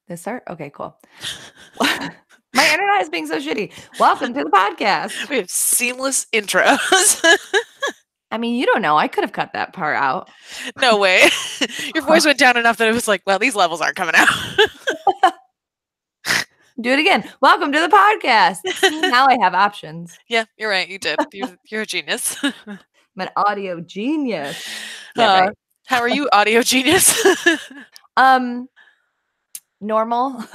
This start? Okay, cool. My internet is being so shitty. Welcome to the podcast. We have seamless intros. I mean, you don't know. I could have cut that part out. No way. Your voice went down enough that it was like, well, these levels aren't coming out. Do it again. Welcome to the podcast. See, now I have options. Yeah, you're right. You did. You're a genius. I'm an audio genius. Yeah, right. How are you, audio genius? Normal.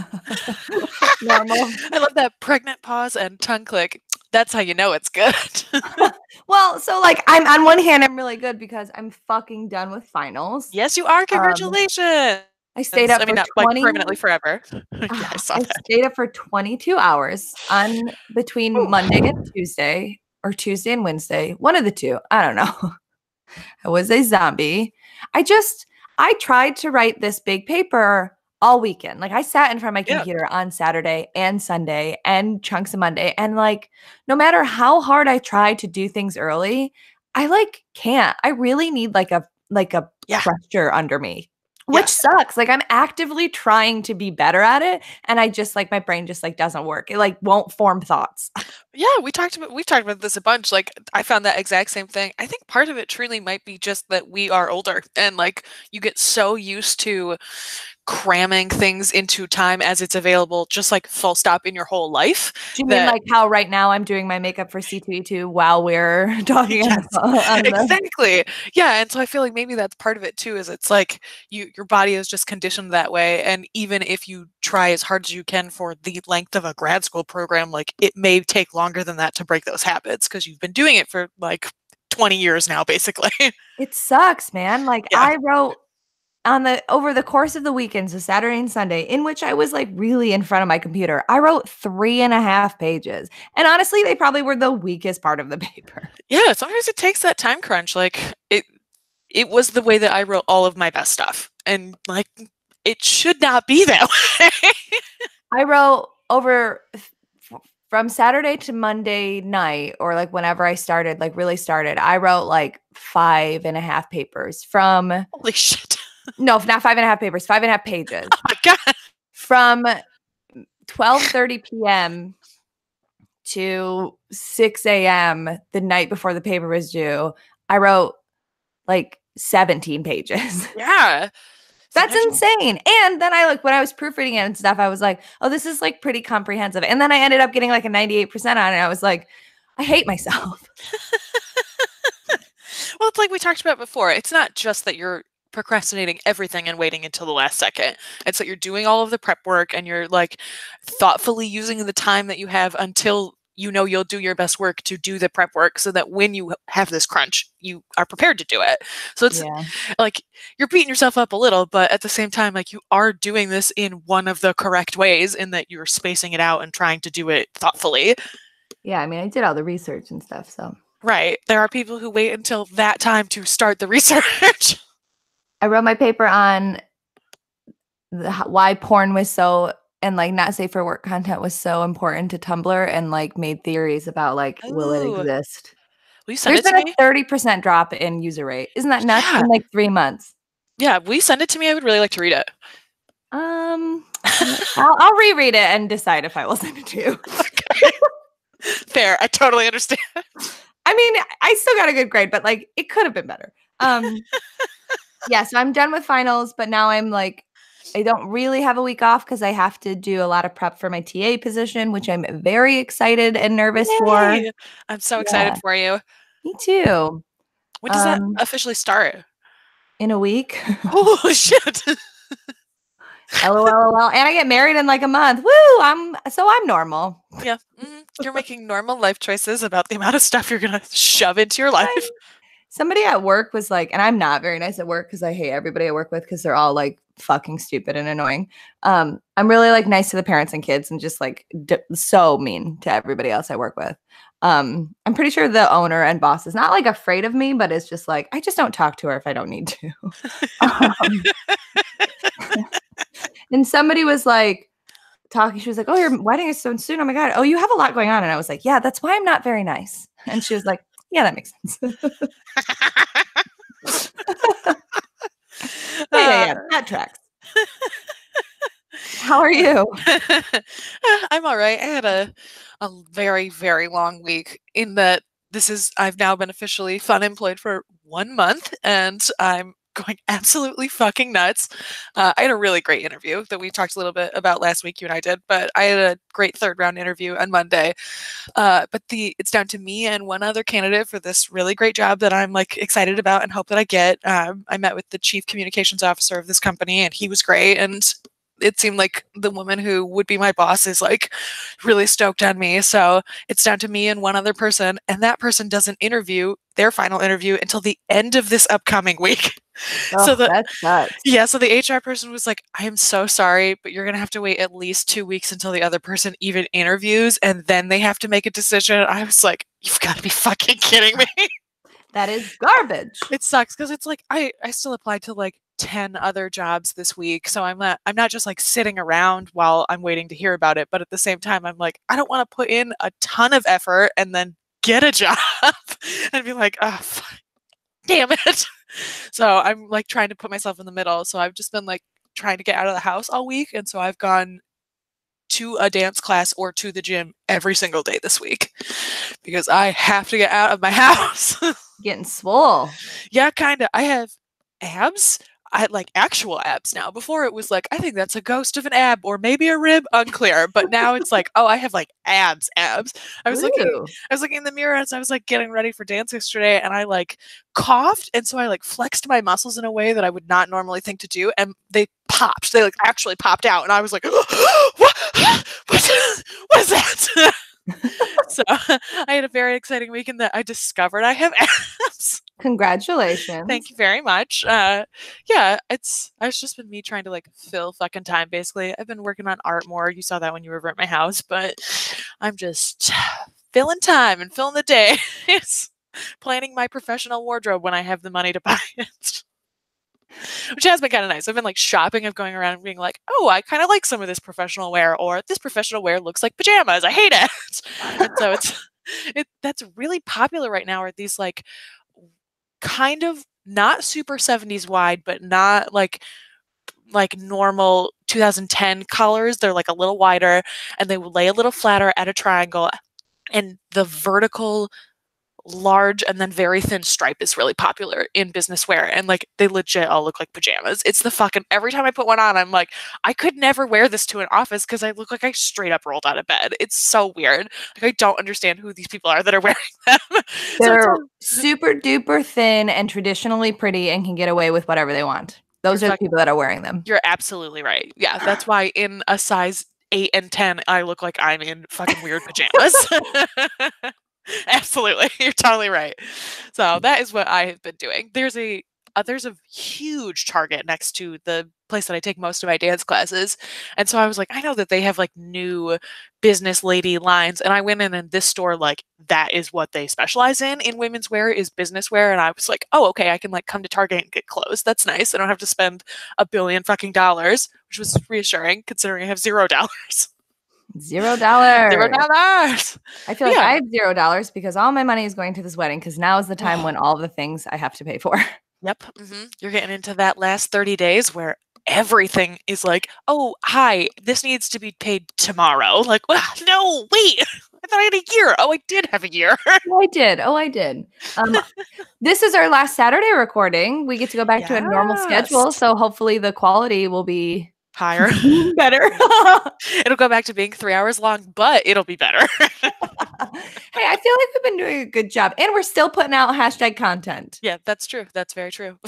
Normal. I love that pregnant pause and tongue click. That's how you know it's good. Well, so like I'm on one hand, I'm really good because I'm fucking done with finals. Yes, you are. Congratulations. I stayed up for not 20 like permanently forever. Yeah, I saw that. Stayed up for 22 hours on between Monday and Tuesday, or Tuesday and Wednesday. One of the two. I don't know. I was a zombie. I tried to write this big paper all weekend. Like I sat in front of my computer on Saturday and Sunday and chunks of Monday. And like, no matter how hard I try to do things early, I like can't. I really need like a pressure under me, which sucks. Like I'm actively trying to be better at it. And I just like, my brain just like doesn't work. It like won't form thoughts. Yeah, we've talked about this a bunch. Like I found that exact same thing. I think part of it truly might be just that we are older and like you get so used to cramming things into time as it's available, just like full stop in your whole life. Do you mean like how right now I'm doing my makeup for C2E2 while we're talking? Yes, exactly. Yeah, and so I feel like maybe that's part of it too, is it's like your body is just conditioned that way, and even if you try as hard as you can for the length of a grad school program, like it may take longer than that to break those habits because you've been doing it for like 20 years now, basically. It sucks, man. Like I wrote over the course of the weekends, so Saturday and Sunday, in which I was like really in front of my computer, I wrote 3.5 pages. And honestly, they probably were the weakest part of the paper. Yeah, sometimes it takes that time crunch. Like it was the way that I wrote all of my best stuff. And like it should not be that way. I wrote from Saturday to Monday night, or like whenever I started, like really started, I wrote like 5.5 papers from holy shit. No, not 5.5 papers, 5.5 pages. Oh my God. From 12:30 p.m. to 6 a.m. the night before the paper was due, I wrote like 17 pages. Yeah. That's insane. And then when I was proofreading it and stuff, I was like, oh, this is like pretty comprehensive. And then I ended up getting like a 98% on it. I was like, I hate myself. Well, it's like we talked about before. It's not just that you're procrastinating everything and waiting until the last second. It's that you're doing all of the prep work and you're like thoughtfully using the time that you have until you know you'll do your best work to do the prep work so that when you have this crunch, you are prepared to do it. So it's like you're beating yourself up a little, but at the same time, like you are doing this in one of the correct ways in that you're spacing it out and trying to do it thoughtfully. Yeah, I mean, I did all the research and stuff, so. Right. There are people who wait until that time to start the research. I wrote my paper on why porn was so, and like not safe for work content was so important to Tumblr, and like made theories about like, will it exist? Will you send There's been a 30% drop in user rate. Isn't that nuts? In like 3 months. Yeah, will you send it to me? I would really like to read it. I'll reread it and decide if I will send it to you. Okay. Fair. I totally understand. I mean, I still got a good grade, but like it could have been better. Yeah, so I'm done with finals, but now I'm like, I don't really have a week off because I have to do a lot of prep for my TA position, which I'm very excited and nervous for. I'm so excited for you. Me too. When does that officially start? In a week. Oh shit. LOL. And I get married in like a month. Woo! I'm normal. Yeah. You're making normal life choices about the amount of stuff you're gonna shove into your life. Somebody at work was like, and I'm not very nice at work because I hate everybody I work with because they're all like fucking stupid and annoying. I'm really like nice to the parents and kids and just like so mean to everybody else I work with. I'm pretty sure the owner and boss is not like afraid of me, but it's just like, I just don't talk to her if I don't need to. And somebody was like talking, she was like, oh, your wedding is so soon. Oh my God. Oh, you have a lot going on. And I was like, yeah, that's why I'm not very nice. And she was like, yeah, that makes sense. Yeah, that tracks. How are you? I'm all right. I had a very, very long week in that I've now been officially fun employed for 1 month and I'm going absolutely fucking nuts. I had a really great interview that we talked a little bit about last week, you and I did, but I had a great third round interview on Monday. But it's down to me and one other candidate for this really great job that I'm like excited about and hope that I get. I met with the chief communications officer of this company and he was great. And it seemed like the woman who would be my boss is like really stoked on me. So it's down to me and one other person, and that person doesn't interview their final interview until the end of this upcoming week. Oh, that sucks. Yeah, so the HR person was like, I am so sorry, but you're gonna have to wait at least 2 weeks until the other person even interviews, and then they have to make a decision. I was like, you've got to be fucking kidding me. That is garbage. It sucks because it's like I still applied to like 10 other jobs this week. So I'm not just like sitting around while I'm waiting to hear about it, but at the same time I'm like, I don't want to put in a ton of effort and then get a job and be like, oh fuck, damn it. So I'm like trying to put myself in the middle. So I've just been like trying to get out of the house all week, and so I've gone to a dance class or to the gym every single day this week because I have to get out of my house. Getting swole. Yeah, kind of. I have abs. I had like actual abs now. Before it was like, I think that's a ghost of an ab or maybe a rib, unclear. But now it's like, oh, I have like abs. I was looking in the mirror as I was like getting ready for dance yesterday, and I like coughed, and so I like flexed my muscles in a way that I would not normally think to do, and they popped. They like actually popped out, and I was like, what is that? So I had a very exciting week in that I discovered I have abs. Congratulations. Thank you very much. Yeah, it's just been me trying to like fill fucking time basically. I've been working on art more. You saw that when you were over at my house, but I'm just filling time and filling the day. It's planning my professional wardrobe when I have the money to buy it. Which has been kind of nice. I've been like shopping of going around and being like, oh, I kind of like some of this professional wear, or this professional wear looks like pajamas. I hate it. And so that's really popular right now, are these like kind of not super 70s wide, but not like normal 2010 colors. They're like a little wider and they lay a little flatter at a triangle, and the vertical large and then very thin stripe is really popular in business wear, and like they legit all look like pajamas. It's the fucking, every time I put one on I'm like, I could never wear this to an office because I look like I straight up rolled out of bed. It's so weird. Like I don't understand who these people are that are wearing them. They're super duper thin and traditionally pretty and can get away with whatever they want. Those are the people that are wearing them. You're absolutely right. Yeah, that's why in a size 8 and 10 I look like I'm in fucking weird pajamas. Absolutely. You're totally right. So that is what I have been doing. There's a huge Target next to the place that I take most of my dance classes. And so I was like, I know that they have like new business lady lines. And I went in, and this store, like, that is what they specialize in women's wear, is business wear. And I was like, oh, okay, I can like come to Target and get clothes. That's nice. I don't have to spend $1 billion fucking dollars, which was reassuring considering I have $0. $0. $0. I feel like I have $0 because all my money is going to this wedding, because now is the time when all the things I have to pay for. Yep. You're getting into that last 30 days where everything is like, oh, hi, this needs to be paid tomorrow. Like, no, wait, I thought I had a year. Oh, I did have a year. I did. This is our last Saturday recording. We get to go back to a normal schedule. So hopefully the quality will be higher. Better. It'll go back to being 3 hours long, but it'll be better. Hey, I feel like we've been doing a good job, and we're still putting out hashtag content. Yeah, that's true. That's very true.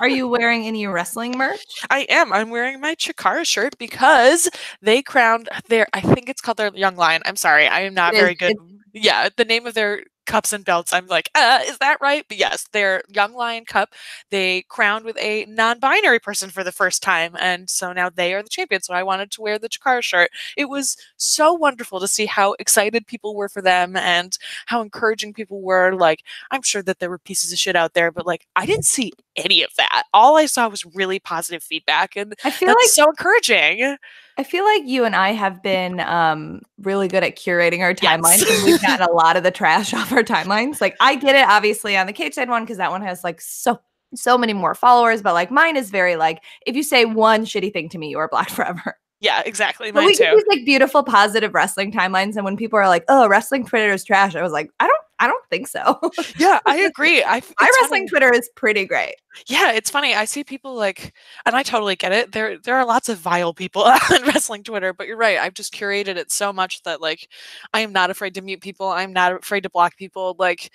Are you wearing any wrestling merch? I am. I'm wearing my Chikara shirt because they crowned I think it's called their Young Lion. I'm sorry. I am not very good. Yeah, the name of their cups and belts, I'm like, is that right? But yes, their Young Lion cup, they crowned with a non-binary person for the first time, and so now they are the champion. So I wanted to wear the Chikara shirt. It was so wonderful to see how excited people were for them and how encouraging people were. Like, I'm sure that there were pieces of shit out there, but like, I didn't see any of that. All I saw was really positive feedback, and I feel like so encouraging. I feel like you and I have been really good at curating our timelines. Yes. And we've gotten a lot of the trash off our timelines. Like, I get it, obviously, on the Cage Side one, because that one has like so many more followers. But like, mine is very like, if you say one shitty thing to me, you are blocked forever. Yeah, exactly. But Mine we get too. these like beautiful, positive wrestling timelines, and when people are like, "Oh, wrestling Twitter is trash," I was like, I don't think so. Yeah, I agree. My It's wrestling funny. Twitter is pretty great. Yeah, it's funny. I see people like, and I totally get it. There are lots of vile people on wrestling Twitter, but you're right. I've just curated it so much that like, I am not afraid to mute people. I'm not afraid to block people. Like,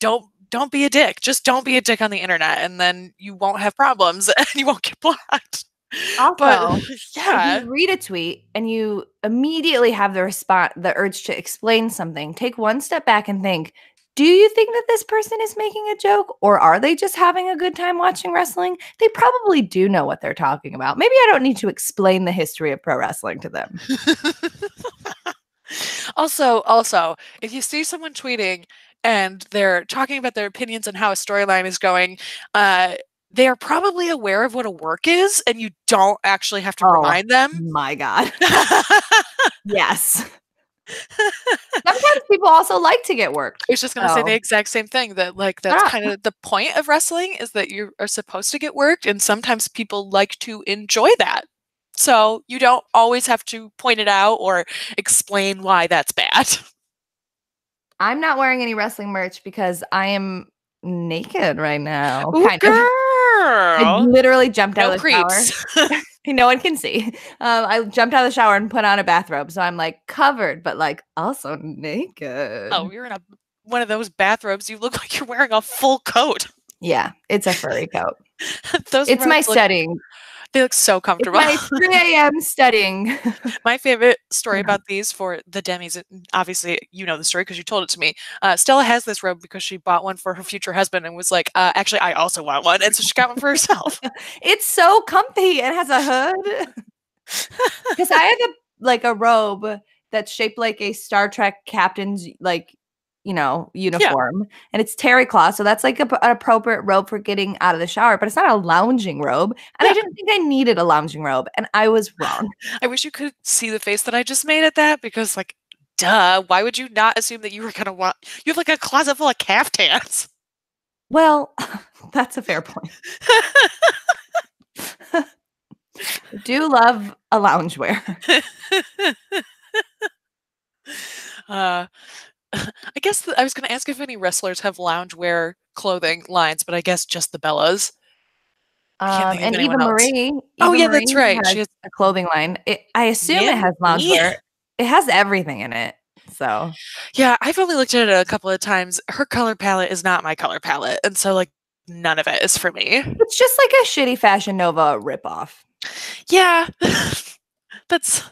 don't be a dick. Just don't be a dick on the internet, and then you won't have problems and you won't get blocked. But Also, if yeah, you read a tweet and you immediately have the urge to explain something, take one step back and think, do you think that this person is making a joke or are they just having a good time watching wrestling? They probably do know what they're talking about. Maybe I don't need to explain the history of pro wrestling to them. also, if you see someone tweeting and they're talking about their opinions on how a storyline is going, they are probably aware of what a work is, and you don't actually have to Oh remind them. my God. Yes. Sometimes people also like to get worked. I was just gonna say the So, exact same thing, that like that's ah, kind of the point of wrestling, is that you are supposed to get worked, and sometimes people like to enjoy that. So you don't always have to point it out or explain why that's bad. I'm not wearing any wrestling merch because I am naked right now, Ooh, kind of. I girl. literally jumped out No of the shower. creeps. No one can see. I jumped out of the shower and put on a bathrobe, so I'm like covered, but like also naked. Oh, you're in one of those bathrobes. You look like you're wearing a full coat. Yeah, it's a furry coat. Those It's my robes setting. they look so It's comfortable. my 3 a.m. studying. My favorite story about these for the demis, and obviously you know the story because you told it to me. Stella has this robe because she bought one for her future husband and was like, actually, I also want one. And so she got one for herself. It's so comfy. It has a hood. Because I have a robe that's shaped like a Star Trek captain's uniform, and it's terry cloth, so that's like an appropriate robe for getting out of the shower, but it's not a lounging robe, and I didn't think I needed a lounging robe, and I was wrong. I wish you could see the face that I just made at that, because like, duh, why would you not assume that you were gonna want? You have like a closet full of caftans. Well, that's a fair point. I do love a loungewear. uh, I guess I was going to ask if any wrestlers have loungewear clothing lines, but I guess just the Bellas. I can't think of And Eva anyone else. Marie. Oh Eva yeah, that's Marie right. has She has a clothing line. I assume it has Yummy. loungewear. It has everything in it. So Yeah, I've only looked at it a couple of times. Her color palette is not my color palette, and so like none of it is for me. it's just like a shitty Fashion Nova ripoff. Yeah, that's.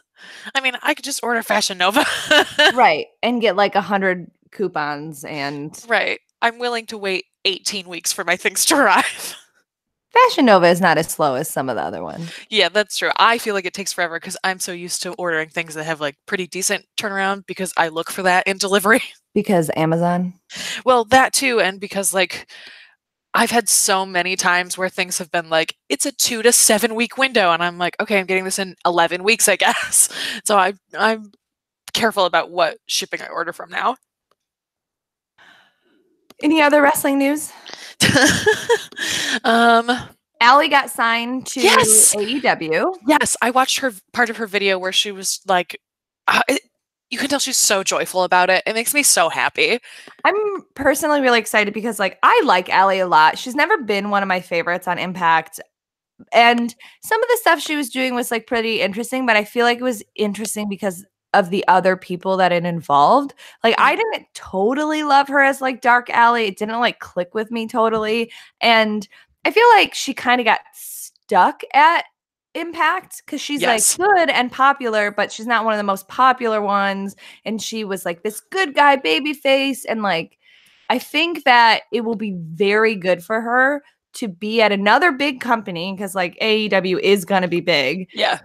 I mean, I could just order Fashion Nova. Right. And get like 100 coupons and Right. I'm willing to wait 18 weeks for my things to arrive. Fashion Nova is not as slow as some of the other ones. Yeah, that's true. I feel like it takes forever because I'm so used to ordering things that have like pretty decent turnaround because I look for that in delivery. Because Amazon. Well, that too, and because like I've had so many times where things have been like, it's a 2 to 7 week window, and I'm like, okay, I'm getting this in 11 weeks, I guess. So I'm careful about what shipping I order from now. Any other wrestling news? Allie got signed to Yes! AEW. Yes, I watched her part of her video where she was like, you can tell she's so joyful about it. It makes me so happy. I'm personally really excited because like I like Allie a lot. She's never been one of my favorites on Impact. And some of the stuff she was doing was like pretty interesting, but I feel like it was interesting because of the other people that it involved. Like I didn't totally love her as like Dark Alley. It didn't like click with me totally. And I feel like she kind of got stuck at Impact because she's Yes. like good and popular, but she's not one of the most popular ones. And she was like this good guy baby face. And like I think that it will be very good for her to be at another big company because like AEW is going to be big. Yeah.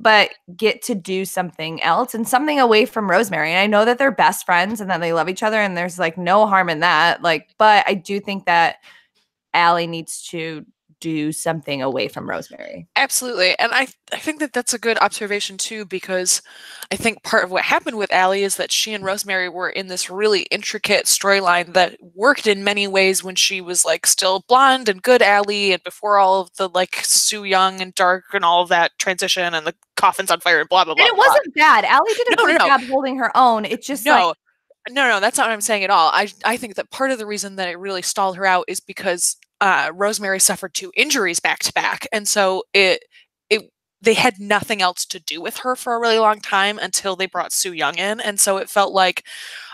But get to do something else and something away from Rosemary. And I know that they're best friends and that they love each other and there's like no harm in that. Like, but I do think that Allie needs to do something away from Rosemary. Absolutely. And I think that that's a good observation too, because I think part of what happened with Allie is that she and Rosemary were in this really intricate storyline that worked in many ways when she was like still blonde and good Allie, and before all of the like Sue Young and dark and all of that transition and the coffins on fire and blah blah blah. And it wasn't bad. Allie did a good job holding her own. It's just no, that's not what I'm saying at all. I think that part of the reason that it really stalled her out is because Rosemary suffered 2 injuries back to back, and so they had nothing else to do with her for a really long time until they brought Sue Young in, and so it felt like,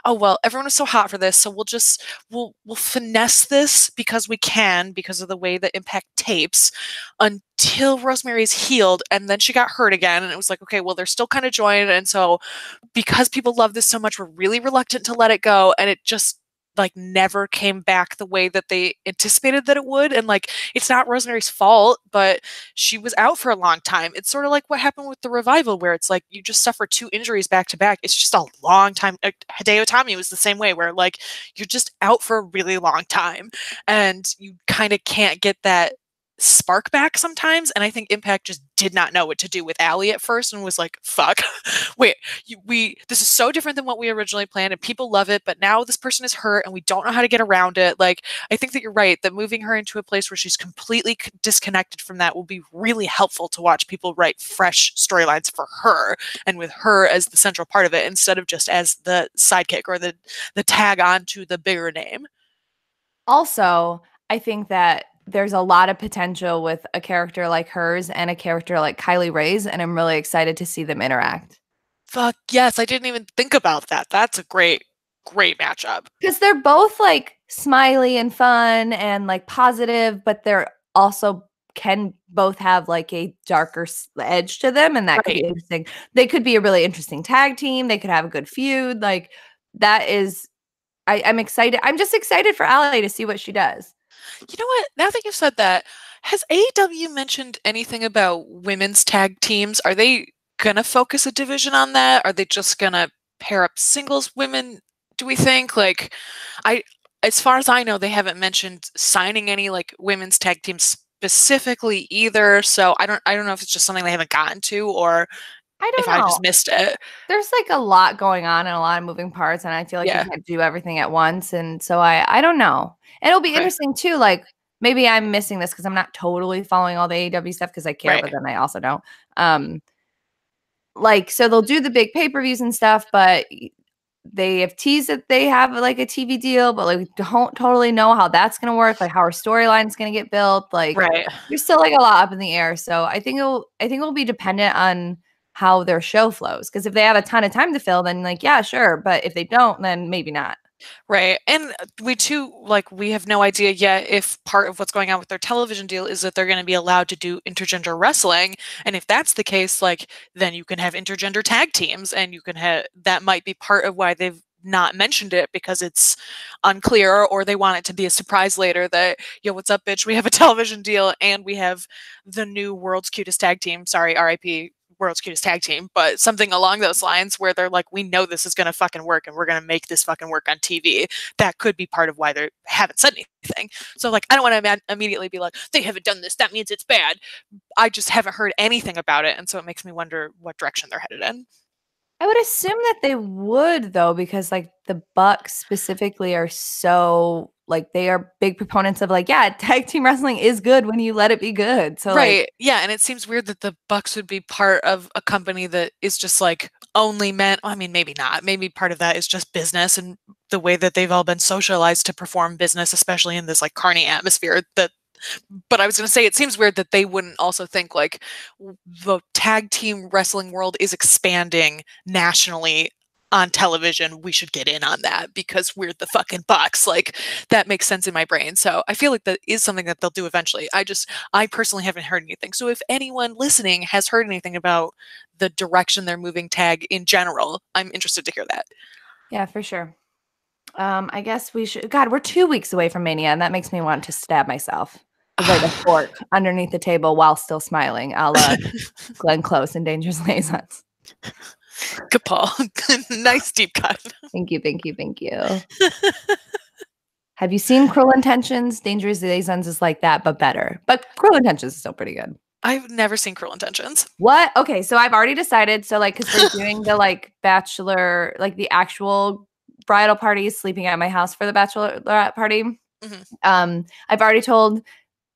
oh well, everyone is so hot for this, so we'll finesse this because we can, because of the way that Impact tapes, until Rosemary's healed, and then she got hurt again, and it was like, okay, well they're still kind of joined, and so because people love this so much, we're really reluctant to let it go, and it just like never came back the way that they anticipated that it would. And like, it's not Rosemary's fault, but she was out for a long time. It's sort of like what happened with the revival, where it's like you just suffer 2 injuries back to back. It's just a long time. Hideo Itami was the same way, where like you're just out for a really long time and you kind of can't get that spark back sometimes. And I think Impact just did not know what to do with Allie at first and was like, fuck, wait, this is so different than what we originally planned and people love it, but now this person is hurt and we don't know how to get around it. Like, I think that you're right, that moving her into a place where she's completely disconnected from that will be really helpful to watch people write fresh storylines for her, and with her as the central part of it instead of just as the sidekick or the tag on to the bigger name. Also, I think that there's a lot of potential with a character like hers and a character like Kylie Rae's, and I'm really excited to see them interact. Fuck yes, I didn't even think about that. That's a great matchup. Because they're both like smiley and fun and like positive, but they're also can both have like a darker edge to them, and that could be interesting. They could be a really interesting tag team. They could have a good feud. Like, that is, I'm excited. I'm just excited for Allie to see what she does. You know what? Now that you've said that, has AEW mentioned anything about women's tag teams? Are they going to focus a division on that? Are they just going to pair up singles women, do we think? Like, as far as I know, they haven't mentioned signing any like women's tag teams specifically either. So I don't know if it's just something they haven't gotten to, or I don't know. I just missed it. There's like a lot going on and a lot of moving parts, and I feel like you can't do everything at once. And so I don't know. And it'll be interesting too. Like, maybe I'm missing this because I'm not totally following all the AEW stuff because I care, but then I also don't. Like, so they'll do the big pay-per-views and stuff, but they have teased that they have like a TV deal, but like we don't totally know how that's going to work, like how our storyline is going to get built. Like, there's still like a lot up in the air. So I think it'll be dependent on how their show flows. Because if they have a ton of time to fill, then like, yeah, sure. But if they don't, then maybe not. Right. And we have no idea yet if part of what's going on with their television deal is that they're going to be allowed to do intergender wrestling. And if that's the case, like, then you can have intergender tag teams, and you can have, that might be part of why they've not mentioned it, because it's unclear, or they want it to be a surprise later that, yo, what's up, bitch? We have a television deal and we have the new World's Cutest Tag Team. Sorry, RIP. World's Cutest Tag Team, but something along those lines where they're like, we know this is going to fucking work and we're going to make this fucking work on TV. That could be part of why they haven't said anything. So like, I don't want to immediately be like, they haven't done this, that means it's bad. I just haven't heard anything about it. And so it makes me wonder what direction they're headed in. I would assume that they would, though, because like the Bucks specifically are so like, they are big proponents of like, yeah, tag team wrestling is good when you let it be good. So like, yeah, and it seems weird that the Bucks would be part of a company that is just like only meant, I mean, maybe not. Maybe part of that is just business and the way that they've all been socialized to perform business, especially in this like carny atmosphere. But I was going to say, it seems weird that they wouldn't also think like the tag team wrestling world is expanding nationally on television. We should get in on that because we're the fucking Bucks. Like, that makes sense in my brain. So I feel like that is something that they'll do eventually. I personally haven't heard anything. So if anyone listening has heard anything about the direction they're moving tag in general, I'm interested to hear that. Yeah, for sure. I guess we should. God, we're 2 weeks away from Mania, and that makes me want to stab myself with like a fork underneath the table while still smiling, a la Glenn Close and Dangerous Liaisons. Good Paul. Nice deep cut. Thank you. Have you seen Cruel Intentions? Dangerous Liaisons is like that, but better. But Cruel Intentions is still pretty good. I've never seen Cruel Intentions. What? Okay, so I've already decided. So like, because we're doing the like bachelor, like the actual bridal party, sleeping at my house for the bachelorette party. I've already told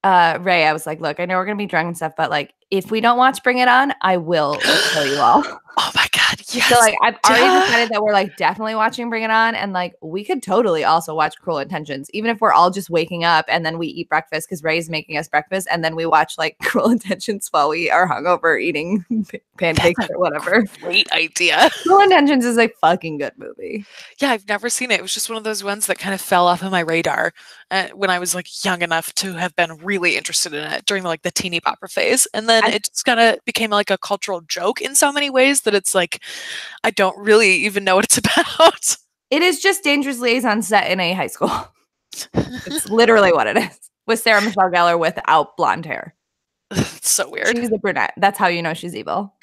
Ray, I was like, look, I know we're gonna be drunk and stuff, but like, if we don't watch Bring It On, I will kill you all. Oh my God, yes. So like, I've already decided that we're like definitely watching Bring It On, and like we could totally also watch Cruel Intentions, even if we're all just waking up and then we eat breakfast because Ray's making us breakfast, and then we watch like Cruel Intentions while we are hungover eating pancakes or whatever. Great idea. Cruel Intentions is a fucking good movie. Yeah, I've never seen it. It was just one of those ones that kind of fell off of my radar when I was like young enough to have been really interested in it during like the teeny bopper phase, and then it just kind of became like a cultural joke in so many ways that it's like I don't really even know what it's about. It is just Dangerous Liaison set in a high school. It's literally what it is, with Sarah Michelle Gellar without blonde hair. It's so weird. She's a brunette. That's how you know she's evil.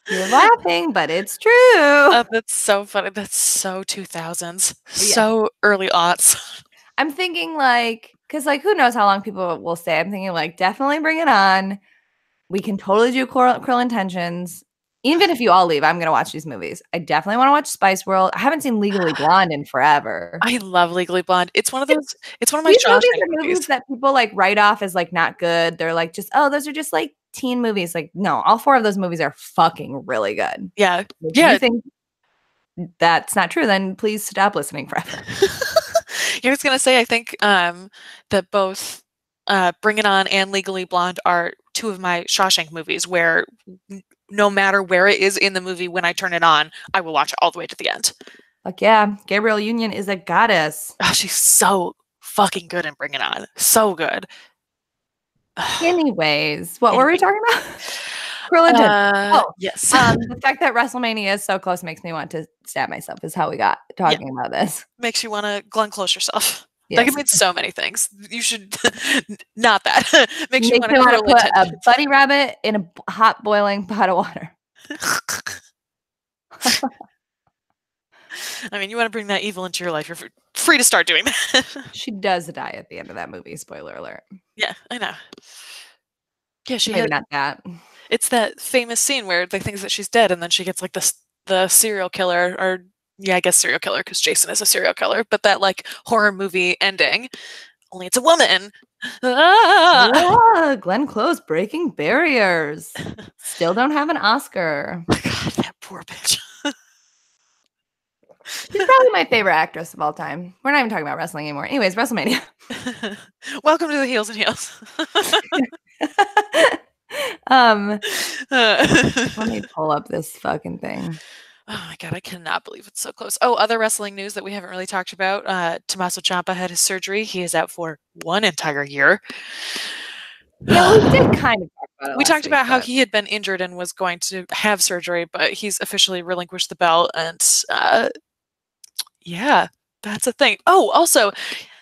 You're laughing, but it's true. That's so funny. That's so 2000s. So early aughts. I'm thinking like, because like, who knows how long people will stay. I'm thinking like, definitely Bring It On. We can totally do Cruel Intentions. Even if you all leave, I'm going to watch these movies. I definitely want to watch Spice World. I haven't seen Legally Blonde in forever. I love Legally Blonde. It's one of those, it's one of my These movies that people like write off as like not good. They're like, just, oh, those are just like teen movies. Like, no, all 4 of those movies are fucking really good. Yeah. If you think that's not true, then please stop listening forever. I was going to say, I think that both Bring It On and Legally Blonde are 2 of my Shawshank movies where no matter where it is in the movie, when I turn it on, I will watch it all the way to the end. Like, yeah, Gabrielle Union is a goddess. Oh, she's so fucking good in Bring It On. So good. Anyways, what were we talking about? Cruel Intentions. Yes. The fact that WrestleMania is so close makes me want to stab myself is how we got talking about this. Makes you want to Glenn Close yourself. Yes. That can mean so many things. You should not that. Makes you want to put a bunny rabbit in a hot boiling pot of water. I mean, you want to bring that evil into your life, you're free to start doing that. She does die at the end of that movie. Spoiler alert. Yeah, I know. Yeah, maybe not that. It's that famous scene where they think that she's dead, and then she gets like the serial killer, or yeah, I guess serial killer because Jason is a serial killer, but that like horror movie ending. Only it's a woman. Glenn Close breaking barriers. Still don't have an Oscar. Oh God, that poor bitch. She's probably my favorite actress of all time. We're not even talking about wrestling anymore. Anyways, WrestleMania. Welcome to the Heels and Heels. Let me pull up this fucking thing. Oh my God, I cannot believe it's so close. Oh, other wrestling news that we haven't really talked about. Tommaso Ciampa had his surgery. He is out for 1 entire year. Yeah, we did kind of talk about it. We talked about how he had been injured and was going to have surgery, but he's officially relinquished the belt. And yeah, that's a thing. Oh, also,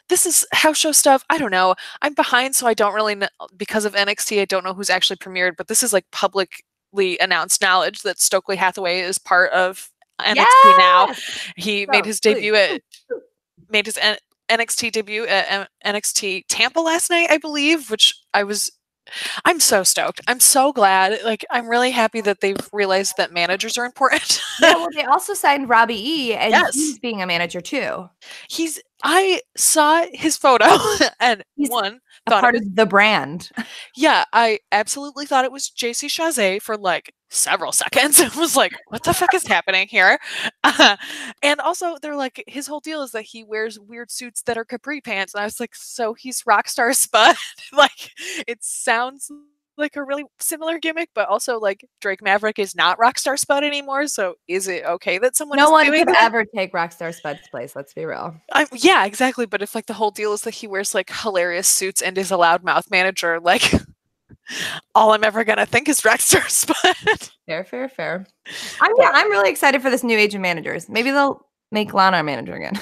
this is house show stuff. I don't know. I'm behind, so I don't really know. Because of NXT, I don't know who's actually premiered, but this is like publicly announced knowledge that Stokely Hathaway is part of NXT now. He made his debut NXT debut at NXT Tampa last night, I believe, which I'm so stoked. I'm so glad. Like, I'm really happy that they've realized that managers are important. Yeah, well, they also signed Robbie E, and he's being a manager too. I saw his photo and he's part of the brand. Yeah, I absolutely thought it was JC Chasez for like several seconds. It was like, what the fuck is happening here? And also, they're like, his whole deal is that he wears weird suits that are capri pants. And I was like, so he's Rockstar Spud? Like, it sounds like a really similar gimmick, but also like Drake Maverick is not Rockstar Spud anymore. So is it okay that someone no one could ever take Rockstar Spud's place? Let's be real. Yeah, exactly. But if like the whole deal is that he wears like hilarious suits and is a loudmouth manager, like all I'm ever gonna think is Rockstar Spud. Fair. I'm really excited for this new age of managers. Maybe they'll make Lana our manager again.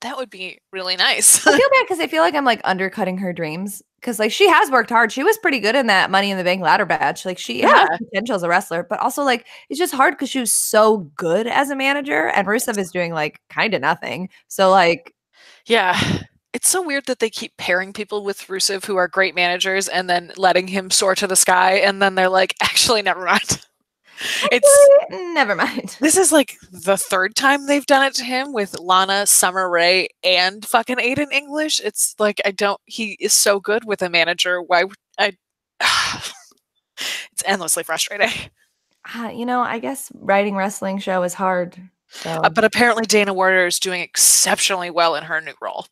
That would be really nice. I feel bad because I feel like I'm like undercutting her dreams Because like she has worked hard. She was pretty good in that Money in the Bank ladder match. Like she has potential as a wrestler, but also like it's just hard because she was so good as a manager, and Rusev is doing like kind of nothing. So like, yeah, it's so weird that they keep pairing people with Rusev who are great managers and then letting him soar to the sky, and then they're like, actually, never mind. Never mind. This is like the third time they've done it to him with Lana, Summer Rae, and fucking Aiden English. It's like he is so good with a manager. Why would I? It's endlessly frustrating. I guess writing wrestling show is hard. So. But apparently Dana Warrior is doing exceptionally well in her new role.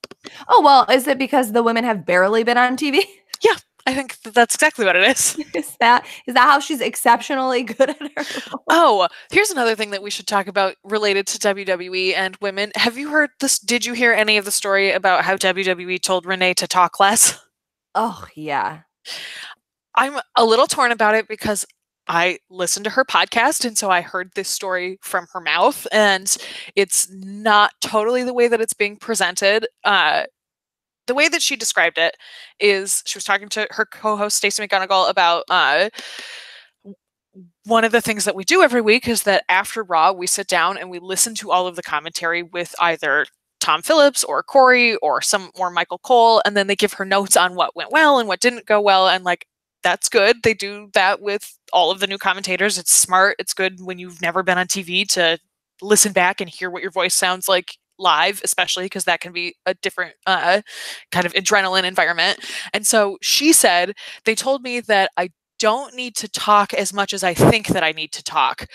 Oh, well, is it because the women have barely been on TV? Yeah, I think that's exactly what it is. Is that how she's exceptionally good at her role? Oh, here's another thing that we should talk about related to WWE and women. Have you heard this? Did you hear any of the story about how WWE told Renee to talk less? Oh, yeah. I'm a little torn about it because I listened to her podcast, and so I heard this story from her mouth, and it's not totally the way that it's being presented. The way that she described it is she was talking to her co-host Stacey McGonigal about one of the things that we do every week is that after Raw, we sit down and we listen to all of the commentary with either Tom Phillips or Corey or Michael Cole, and then they give her notes on what went well and what didn't go well, and like that's good. They do that with all of the new commentators. It's smart. It's good when you've never been on TV to listen back and hear what your voice sounds like live, especially because that can be a different kind of adrenaline environment. And so she said, they told me that I don't need to talk as much as I think that I need to talk.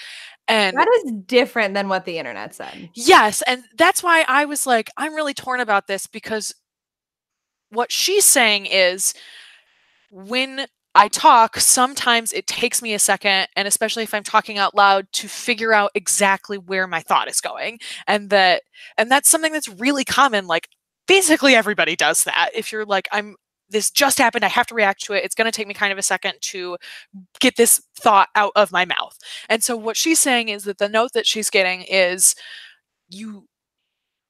And that is different than what the internet said. Yes. And that's why I was like, I'm really torn about this, because what she's saying is when I talk, sometimes it takes me a second, and especially if I'm talking out loud, to figure out exactly where my thought is going. And that's something that's really common. Like basically everybody does that. If you're like, this just happened, I have to react to it. It's going to take me kind of a second to get this thought out of my mouth. And so what she's saying is that the note that she's getting is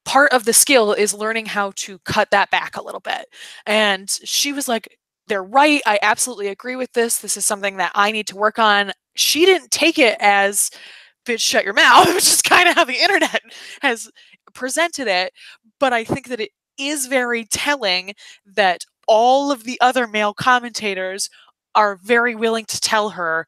part of the skill is learning how to cut that back a little bit. And she was like, they're right. I absolutely agree with this. This is something that I need to work on. She didn't take it as, bitch, shut your mouth, which is kind of how the internet has presented it. But I think that it is very telling that all of the other male commentators are very willing to tell her,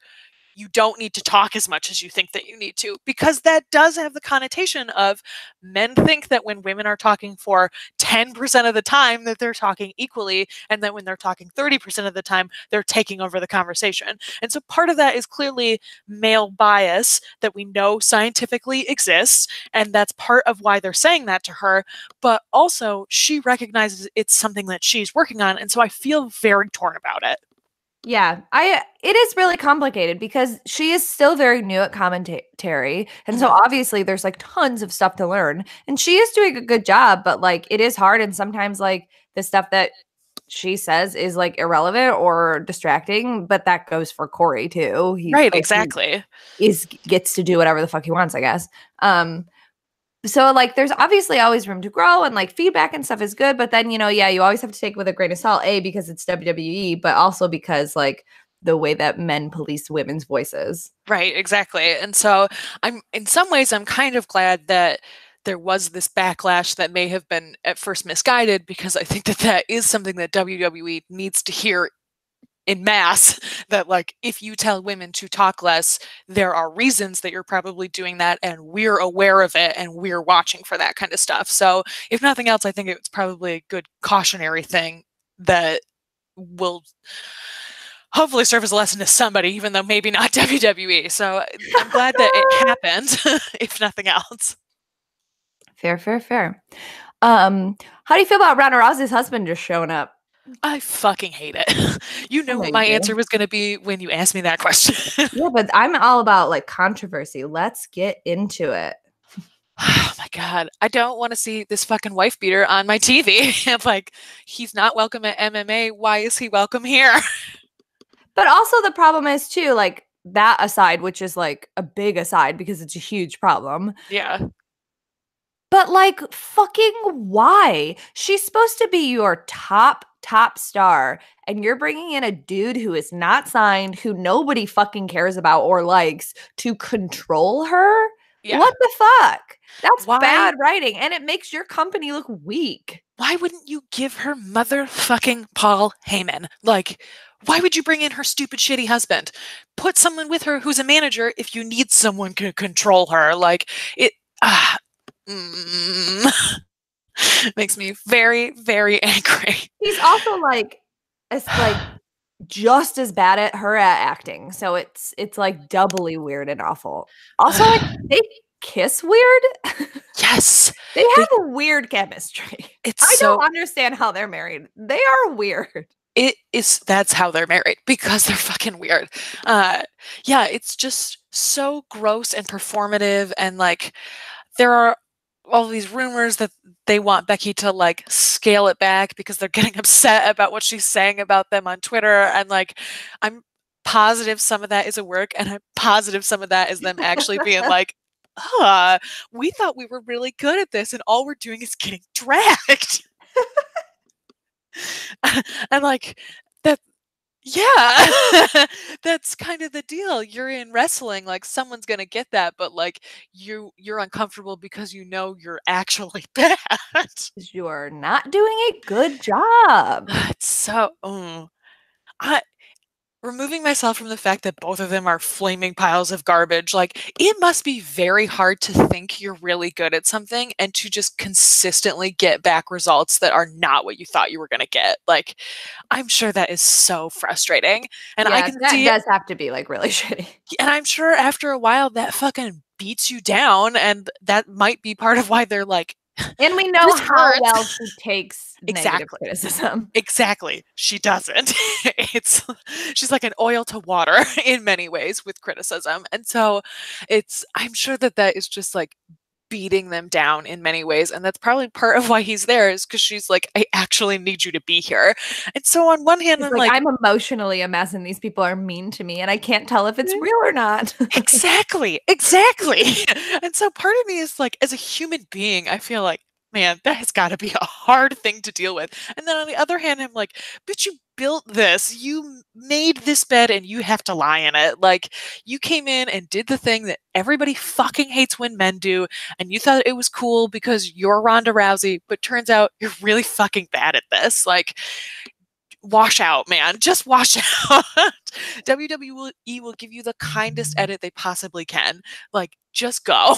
you don't need to talk as much as you think that you need to, because that does have the connotation of men think that when women are talking for 10% of the time that they're talking equally, and that when they're talking 30% of the time, they're taking over the conversation. And so part of that is clearly male bias that we know scientifically exists, and that's part of why they're saying that to her, but also she recognizes it's something that she's working on, and so I feel very torn about it. Yeah, it is really complicated because she is still very new at commentary. And so obviously there's like tons of stuff to learn, and she is doing a good job, but like it is hard. And sometimes like the stuff that she says is like irrelevant or distracting, but that goes for Corey too. Right, exactly. He gets to do whatever the fuck he wants, I guess. So like there's obviously always room to grow, and like feedback and stuff is good, but then you always have to take it with a grain of salt, because it's WWE, but also because like the way that men police women's voices. Right, exactly. And so in some ways I'm kind of glad that there was this backlash that may have been at first misguided, because I think that is something that WWE needs to hear in mass, that like if you tell women to talk less, there are reasons that you're probably doing that, and we're aware of it, and we're watching for that kind of stuff. So if nothing else, I think it's probably a good cautionary thing that will hopefully serve as a lesson to somebody, even though maybe not WWE. So I'm glad that it happened, if nothing else. Fair. How do you feel about Ronda Rousey's husband just showing up? I fucking hate it. You know what my answer was going to be when you asked me that question. Yeah, but I'm all about like controversy. Let's get into it. Oh my God. I don't want to see this fucking wife beater on my TV. I'm like, he's not welcome at MMA. Why is he welcome here? But also the problem is too, like that aside, which is like a big aside because it's a huge problem. Yeah. But like fucking why? She's supposed to be your top top star, and you're bringing in a dude who is not signed, who nobody fucking cares about or likes, to control her. Yeah. What the fuck? That's Why? bad writing, and it makes your company look weak. Why wouldn't you give her motherfucking Paul Heyman? Like, why would you bring in her stupid, shitty husband? Put someone with her who's a manager if you need someone to control her. Like, it makes me very, very angry. He's also like, it's like just as bad at her at acting, so it's like doubly weird and awful. Also, like, they kiss weird. Yes, they have a weird chemistry. I don't understand how they're married. They are weird. That's how they're married, because they're fucking weird. Yeah, it's just so gross and performative, and like there are all these rumors that they want Becky to like scale it back because they're getting upset about what she's saying about them on Twitter, and like I'm positive some of that is a work, and I'm positive some of that is them actually being like, we thought we were really good at this, and all we're doing is getting dragged. And like that, yeah, that's kind of the deal. You're in wrestling, like someone's gonna get that, but like you're uncomfortable because you know you're actually bad. You're not doing a good job. It's so removing myself from the fact that both of them are flaming piles of garbage, like it must be very hard to think you're really good at something and to just consistently get back results that are not what you thought you were going to get. Like, I'm sure that is so frustrating. And I can see that does have to be like really shitty. And I'm sure after a while that fucking beats you down, and that might be part of why they're like, and we know how well she takes negative criticism. Exactly. She doesn't. She's like an oil to water in many ways with criticism. And so I'm sure that is just like beating them down in many ways. And that's probably part of why he's there, is because she's like, I actually need you to be here. And so on one hand, I'm emotionally a mess and these people are mean to me and I can't tell if it's real or not. Exactly. And so part of me is like, as a human being, I feel like, man, that has got to be a hard thing to deal with. And then on the other hand, I'm like, but you built this, you made this bed, and you have to lie in it. Like, you came in and did the thing that everybody fucking hates when men do, and you thought it was cool because you're Ronda Rousey, but turns out you're really fucking bad at this. Like, wash out, man. Just wash out. WWE will give you the kindest edit they possibly can. Like, just go.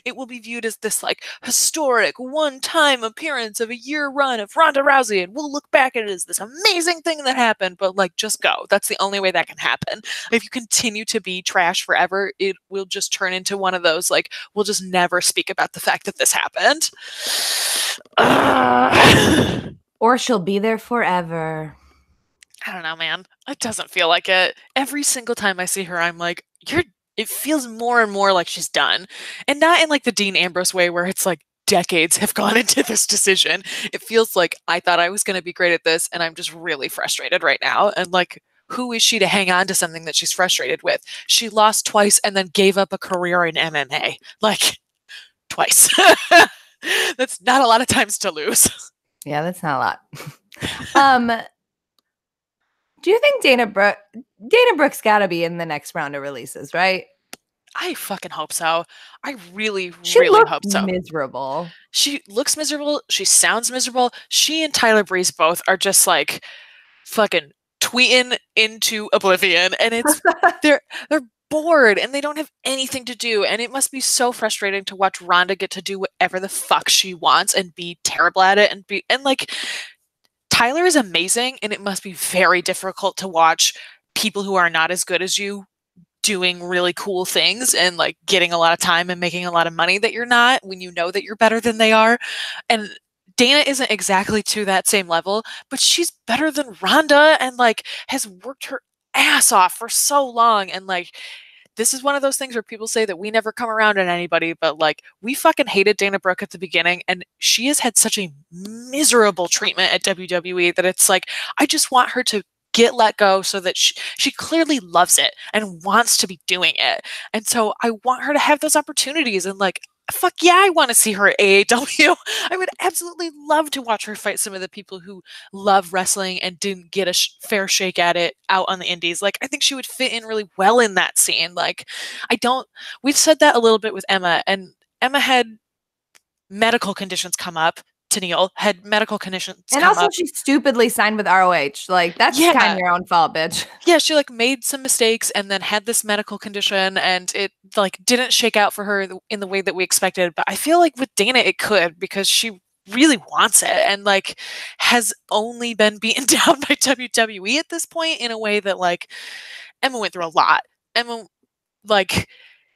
It will be viewed as this like historic one-time appearance of a year run of Ronda Rousey, and we'll look back at it as this amazing thing that happened, but like, just go. That's the only way that can happen. If you continue to be trash forever, it will just turn into one of those like, we'll just never speak about the fact that this happened. Or she'll be there forever. I don't know, man. It doesn't feel like it. Every single time I see her, I'm like, it feels more and more like she's done. And not in like the Dean Ambrose way where it's like decades have gone into this decision. It feels like I thought I was going to be great at this, and I'm just really frustrated right now. And like, who is she to hang on to something that she's frustrated with? She lost twice and then gave up a career in MMA. Like, twice. That's not a lot of times to lose. Yeah, that's not a lot. Do you think Dana Brooke's got to be in the next round of releases, right? I fucking hope so. I really hope so. Miserable. She looks miserable. She sounds miserable. She and Tyler Breeze both are just like fucking tweeting into oblivion, and it's they're bored and they don't have anything to do, and it must be so frustrating to watch Ronda get to do whatever the fuck she wants and be terrible at it, and like, Tyler is amazing, and it must be very difficult to watch people who are not as good as you doing really cool things and like getting a lot of time and making a lot of money that you're not, when you know that you're better than they are. And Dana isn't exactly to that same level, but she's better than Ronda and like has worked her ass off for so long. And like, this is one of those things where people say that we never come around on anybody, but like, we fucking hated Dana Brooke at the beginning, and she has had such a miserable treatment at WWE that it's like, I just want her to get let go so that she clearly loves it and wants to be doing it. And so I want her to have those opportunities, and like, fuck yeah, I want to see her at AAW. I would absolutely love to watch her fight some of the people who love wrestling and didn't get a fair shake at it out on the indies. Like, I think she would fit in really well in that scene. Like, we've said that a little bit with Emma, and Emma had medical conditions come up. Tenille had medical conditions And come also, up. she stupidly signed with ROH. Like, that's kind Yeah. of your own fault, bitch. Yeah, she like made some mistakes and then had this medical condition, and it like didn't shake out for her in the way that we expected. But I feel like with Dana it could, because she really wants it and like has only been beaten down by WWE at this point in a way that like Emma went through a lot. Emma like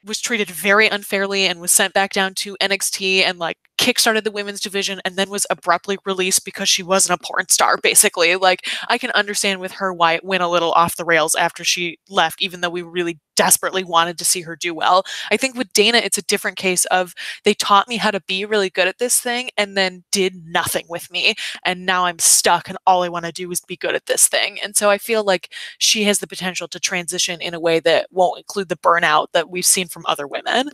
was treated very unfairly and was sent back down to NXT and like kickstarted the women's division and then was abruptly released because she wasn't a porn star, basically. Like, I can understand with her why it went a little off the rails after she left, even though we really desperately wanted to see her do well. I think with Dana, it's a different case of they taught me how to be really good at this thing and then did nothing with me. And now I'm stuck and all I want to do is be good at this thing. And so I feel like she has the potential to transition in a way that won't include the burnout that we've seen from other women.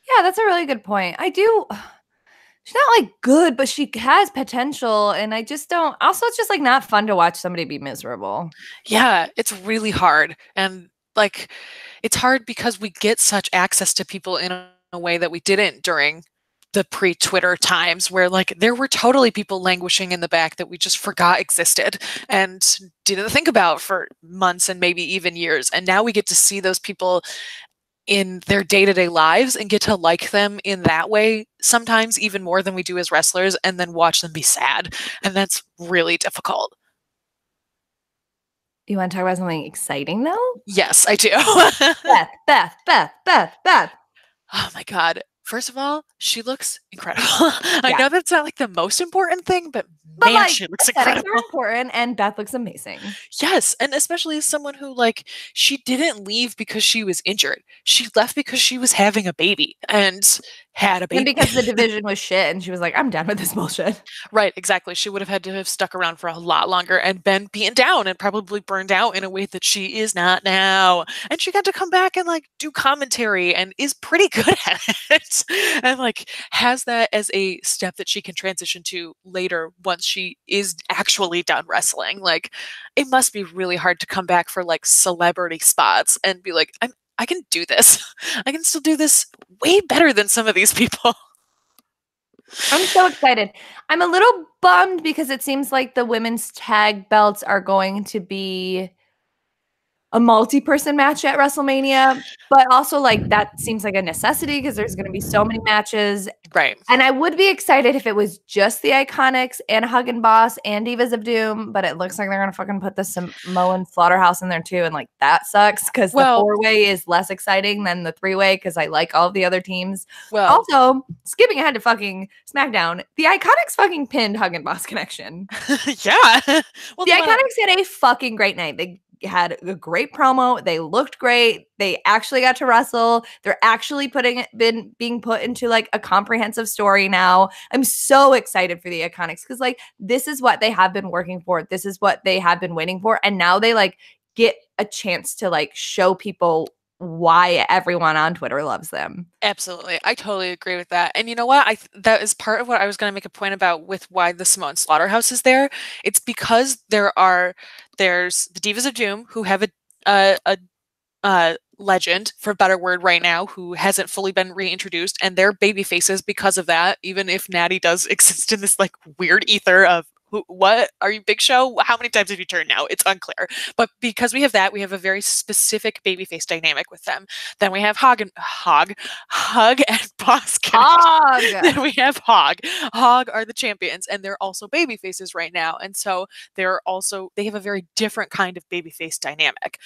Yeah, that's a really good point. She's not like good, but she has potential. And I just don't, also, it's just like not fun to watch somebody be miserable. Yeah, it's really hard. And like, it's hard because we get such access to people in a way that we didn't during the pre-Twitter times, where like there were totally people languishing in the back that we just forgot existed and didn't think about for months and maybe even years. And now we get to see those people in their day-to-day lives and get to like them in that way, sometimes even more than we do as wrestlers, and then watch them be sad. And that's really difficult. You want to talk about something exciting though? Yes, I do. Beth. Oh my God. First of all, she looks incredible. I know that's not like the most important thing, but man, like, she looks aesthetics incredible. are important, and Beth looks amazing. Yes, and especially as someone who like she didn't leave because she was injured. She left because she was having a baby and had a baby. And because the division was shit, and she was like, I'm done with this bullshit. Right, exactly. She would have had to have stuck around for a lot longer and been beaten down and probably burned out in a way that she is not now. And she got to come back and like do commentary and is pretty good at it. And like has that as a step that she can transition to later once she is actually done wrestling. Like, it must be really hard to come back for like celebrity spots and be like, I can do this. I can still do this way better than some of these people. I'm so excited. I'm a little bummed because it seems like the women's tag belts are going to be a multi-person match at WrestleMania, but also like that seems like a necessity because there's going to be so many matches. Right. And I would be excited if it was just the Iconics and Hug & Boss and Divas of Doom, but it looks like they're going to fucking put the Samoan Slaughterhouse in there too. And like that sucks because the 4-way is less exciting than the 3-way because I like all of the other teams. Well, also, skipping ahead to fucking SmackDown, the Iconics fucking pinned Hug & Boss Connection. Yeah. Well, the Iconics had a fucking great night. They had a great promo. They looked great. They actually got to wrestle. They're actually being put into like a comprehensive story now. I'm so excited for the Iconics because like this is what they have been working for. This is what they have been waiting for. And now they like get a chance to like show people why everyone on Twitter loves them. Absolutely. I totally agree with that. And you know what? That is part of what I was going to make a point about with why the Samoan Slaughterhouse is there. It's because there's the Divas of Doom who have a legend, for a better word right now, who hasn't fully been reintroduced, and they're baby faces because of that, even if Natty does exist in this like weird ether of what are you, Big Show? How many times have you turned now? It's unclear. But because we have that, we have a very specific babyface dynamic with them. Then we have Hug and Boss Connection. Then we have Hog. Hog are the champions, and they're also babyfaces right now. And so they have a very different kind of babyface dynamic.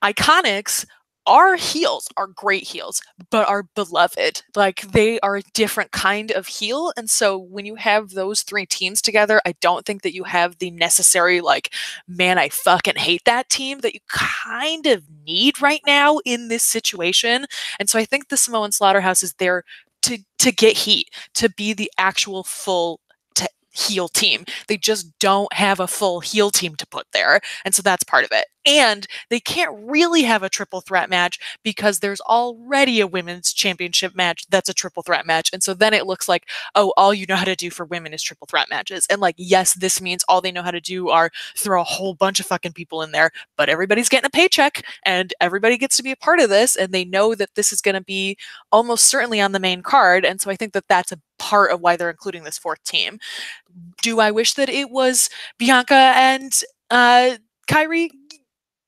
Iconics are heels, are great heels, but are beloved. Like, they are a different kind of heel. And so when you have those three teams together, I don't think that you have the necessary, like, man, I fucking hate that team that you kind of need right now in this situation. And so I think the Samoan Slaughterhouse is there to get heat, to be the actual full heel team. They just don't have a full heel team to put there. And so that's part of it. And they can't really have a triple threat match because there's already a women's championship match that's a triple threat match. And so then it looks like, oh, all you know how to do for women is triple threat matches. And like, yes, this means all they know how to do are throw a whole bunch of fucking people in there, but everybody's getting a paycheck and everybody gets to be a part of this. And they know that this is going to be almost certainly on the main card. And so I think that that's a part of why they're including this fourth team. Do I wish that it was Bianca and Kairi?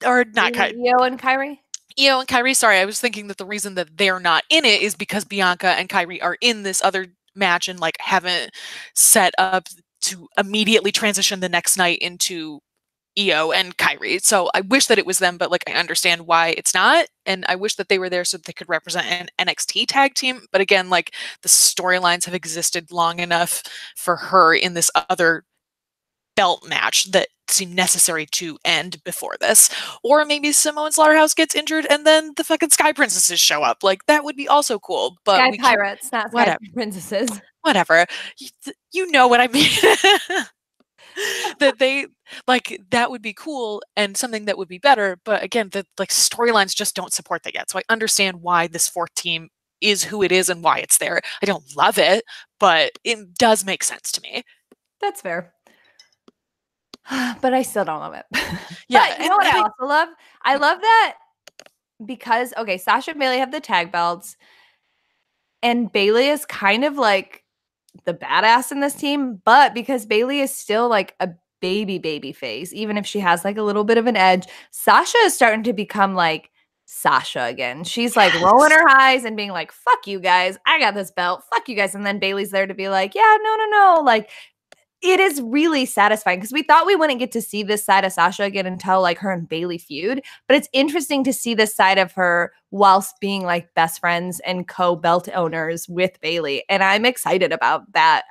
Or not Kairi. Io and Kairi? Io and Kairi, sorry, I was thinking that the reason that they're not in it is because Bianca and Kairi are in this other match and like haven't set up to immediately transition the next night into Io and Kairi. So I wish that it was them, but like I understand why it's not. And I wish that they were there so that they could represent an NXT tag team. But again, like the storylines have existed long enough for her in this other belt match that seemed necessary to end before this. Or maybe Samoa Slaughterhouse gets injured and then the fucking Sky Princesses show up. Like that would be also cool. But Sky Pirates, not Sky Princesses. Whatever. You know what I mean. That they like that would be cool and something that would be better. But again, the like storylines just don't support that yet. So I understand why this fourth team is who it is and why it's there. I don't love it, but it does make sense to me. That's fair. But I still don't love it. Yeah. But you know what I also love? I love that because, okay, Sasha and Bayley have the tag belts, and Bayley is kind of like the badass in this team, but because Bayley is still like a baby face, even if she has like a little bit of an edge, Sasha is starting to become like Sasha again. She's like rolling her eyes and being like, fuck you guys, I got this belt, fuck you guys. And then Bayley's there to be like, yeah, no. Like, it is really satisfying because we thought we wouldn't get to see this side of Sasha again until like her and Bayley feud. But it's interesting to see this side of her whilst being like best friends and co-belt owners with Bayley. And I'm excited about that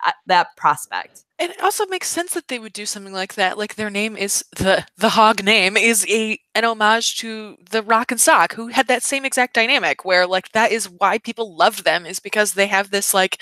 prospect. And it also makes sense that they would do something like that. Like their name is the Hog name is an homage to the Rock and Sock, who had that same exact dynamic where like that is why people loved them, is because they have this like,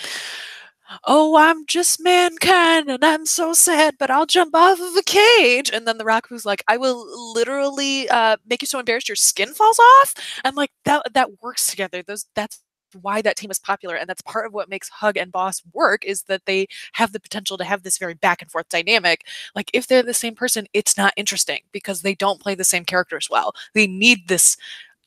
oh, I'm just mankind and I'm so sad, but I'll jump off of a cage. And then the Rock was like, I will literally make you so embarrassed your skin falls off. And like that works together. That's why that team is popular. And that's part of what makes Hug and Boss work, is that they have the potential to have this very back and forth dynamic. Like if they're the same person, it's not interesting because they don't play the same characters well. They need this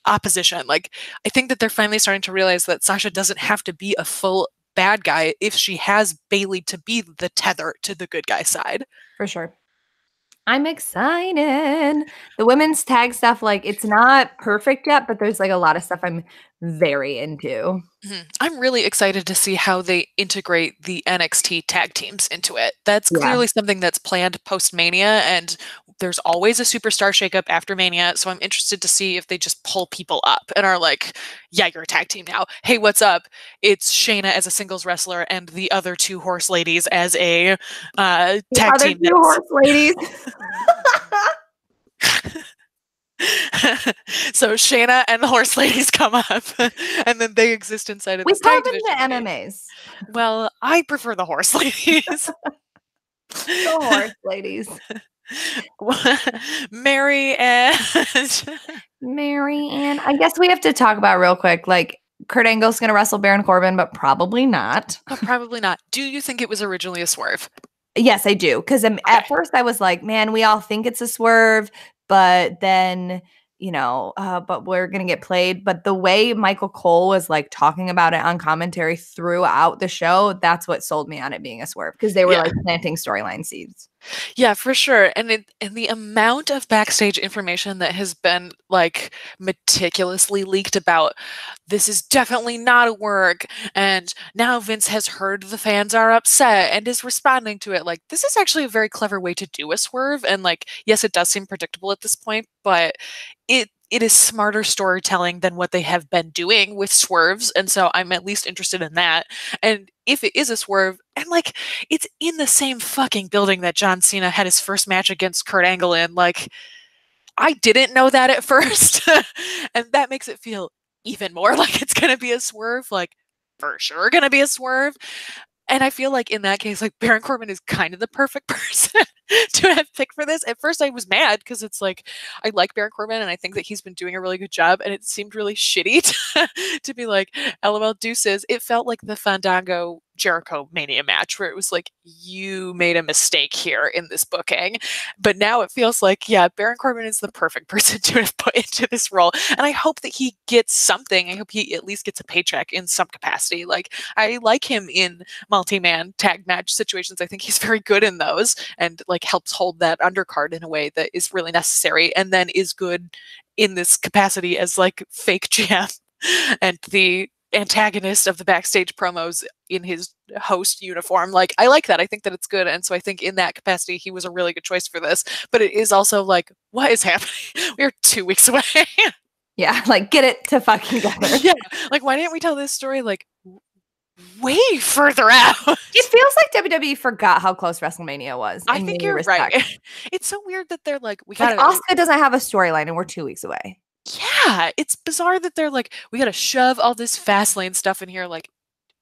opposition. Like I think that they're finally starting to realize that Sasha doesn't have to be a full bad guy if she has Bayley to be the tether to the good guy side. For sure. I'm excited. The women's tag stuff, like it's not perfect yet, but there's like a lot of stuff I'm very into. Mm-hmm. I'm really excited to see how they integrate the NXT tag teams into it. That's clearly something that's planned post-Mania, and there's always a superstar shakeup after Mania, so I'm interested to see if they just pull people up and are like, yeah, you're a tag team now. Hey, what's up? It's Shayna as a singles wrestler and the other two horse ladies as a tag team. Two horse ladies. So Shayna and the horse ladies come up and then they exist inside of this tag division. We call them the MMAs. Well, I prefer the horse ladies. The horse ladies. Mary and I guess we have to talk about real quick, like Kurt Angle's gonna wrestle Baron Corbin, but probably not. Probably not. Do you think it was originally a swerve? Yes, I do. Because at first I was like, man, we all think it's a swerve, but then, you know, but we're going to get played. But the way Michael Cole was like talking about it on commentary throughout the show, that's what sold me on it being a swerve, because they were like planting storyline seeds. Yeah, for sure. And the amount of backstage information that has been like meticulously leaked about this is definitely not a work, and now Vince has heard the fans are upset and is responding to it. Like, this is actually a very clever way to do a swerve. And like, yes, it does seem predictable at this point, but it is smarter storytelling than what they have been doing with swerves. And so I'm at least interested in that. And if it is a swerve, and like it's in the same fucking building that John Cena had his first match against Kurt Angle in, like I didn't know that at first. And that makes it feel even more like it's going to be a swerve, like for sure going to be a swerve. And I feel like in that case, like Baron Corbin is kind of the perfect person to have picked for this. At first, I was mad because it's like I like Baron Corbin and I think that he's been doing a really good job, and it seemed really shitty to be like, "LOL, deuces." It felt like the Fandango Jericho Mania match where it was like, you made a mistake here in this booking. But now it feels like, yeah, Baron Corbin is the perfect person to have put into this role. And I hope that he gets something. I hope he at least gets a paycheck in some capacity. Like, I like him in multi-man tag match situations. I think he's very good in those and like helps hold that undercard in a way that is really necessary, and then is good in this capacity as like fake GM and the antagonist of the backstage promos in his host uniform. Like, I like that. I think that it's good. And so I think in that capacity, he was a really good choice for this. But it is also like, what is happening? We're 2 weeks away. Yeah, like, get it to fucking together. Yeah. Like, why didn't we tell this story like way further out? It feels like WWE forgot how close WrestleMania was. I think you're right. It's so weird that they're like, we got like, Asuka doesn't have a storyline and we're 2 weeks away. Yeah, it's bizarre that they're like, we gotta shove all this Fastlane stuff in here. Like,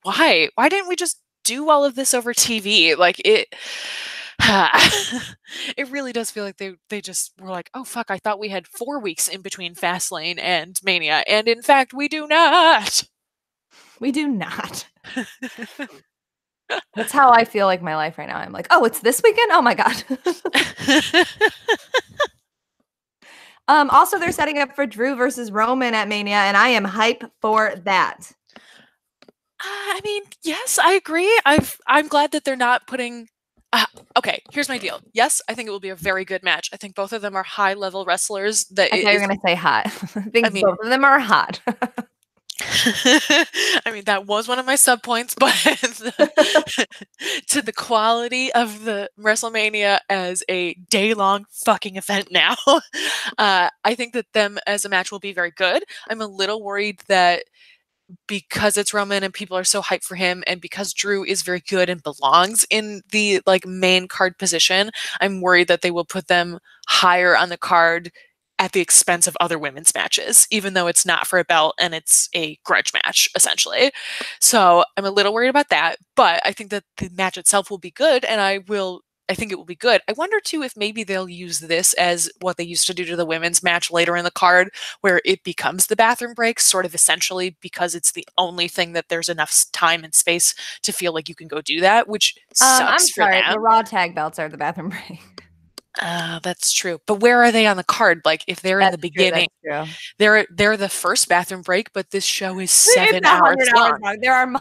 why? Why didn't we just do all of this over TV? Like, it it really does feel like they just were like, oh fuck, I thought we had 4 weeks in between Fastlane and Mania, and in fact we do not. We do not. That's how I feel like my life right now. I'm like, oh, it's this weekend? Oh my God. Also, they're setting up for Drew versus Roman at Mania, and I am hype for that. I mean, yes, I agree. I'm glad that they're not putting. Okay, here's my deal. Yes, I think it will be a very good match. I think both of them are high-level wrestlers. I thought you were going to say hot. I mean, both of them are hot. I mean, that was one of my sub points, but to the quality of the WrestleMania as a day-long fucking event now, I think that them as a match will be very good. I'm a little worried that because it's Roman and people are so hyped for him, and because Drew is very good and belongs in the like main card position, I'm worried that they will put them higher on the card at the expense of other women's matches, even though it's not for a belt and it's a grudge match, essentially. So I'm a little worried about that, but I think that the match itself will be good, and I think it will be good. I wonder too if maybe they'll use this as what they used to do to the women's match later in the card, where it becomes the bathroom breaks, sort of essentially because it's the only thing that there's enough time and space to feel like you can go do that, which sucks for them. The Raw tag belts are the bathroom break. That's true. But where are they on the card? Like, if they're in the beginning, they're the first bathroom break, but this show is 7 hours long.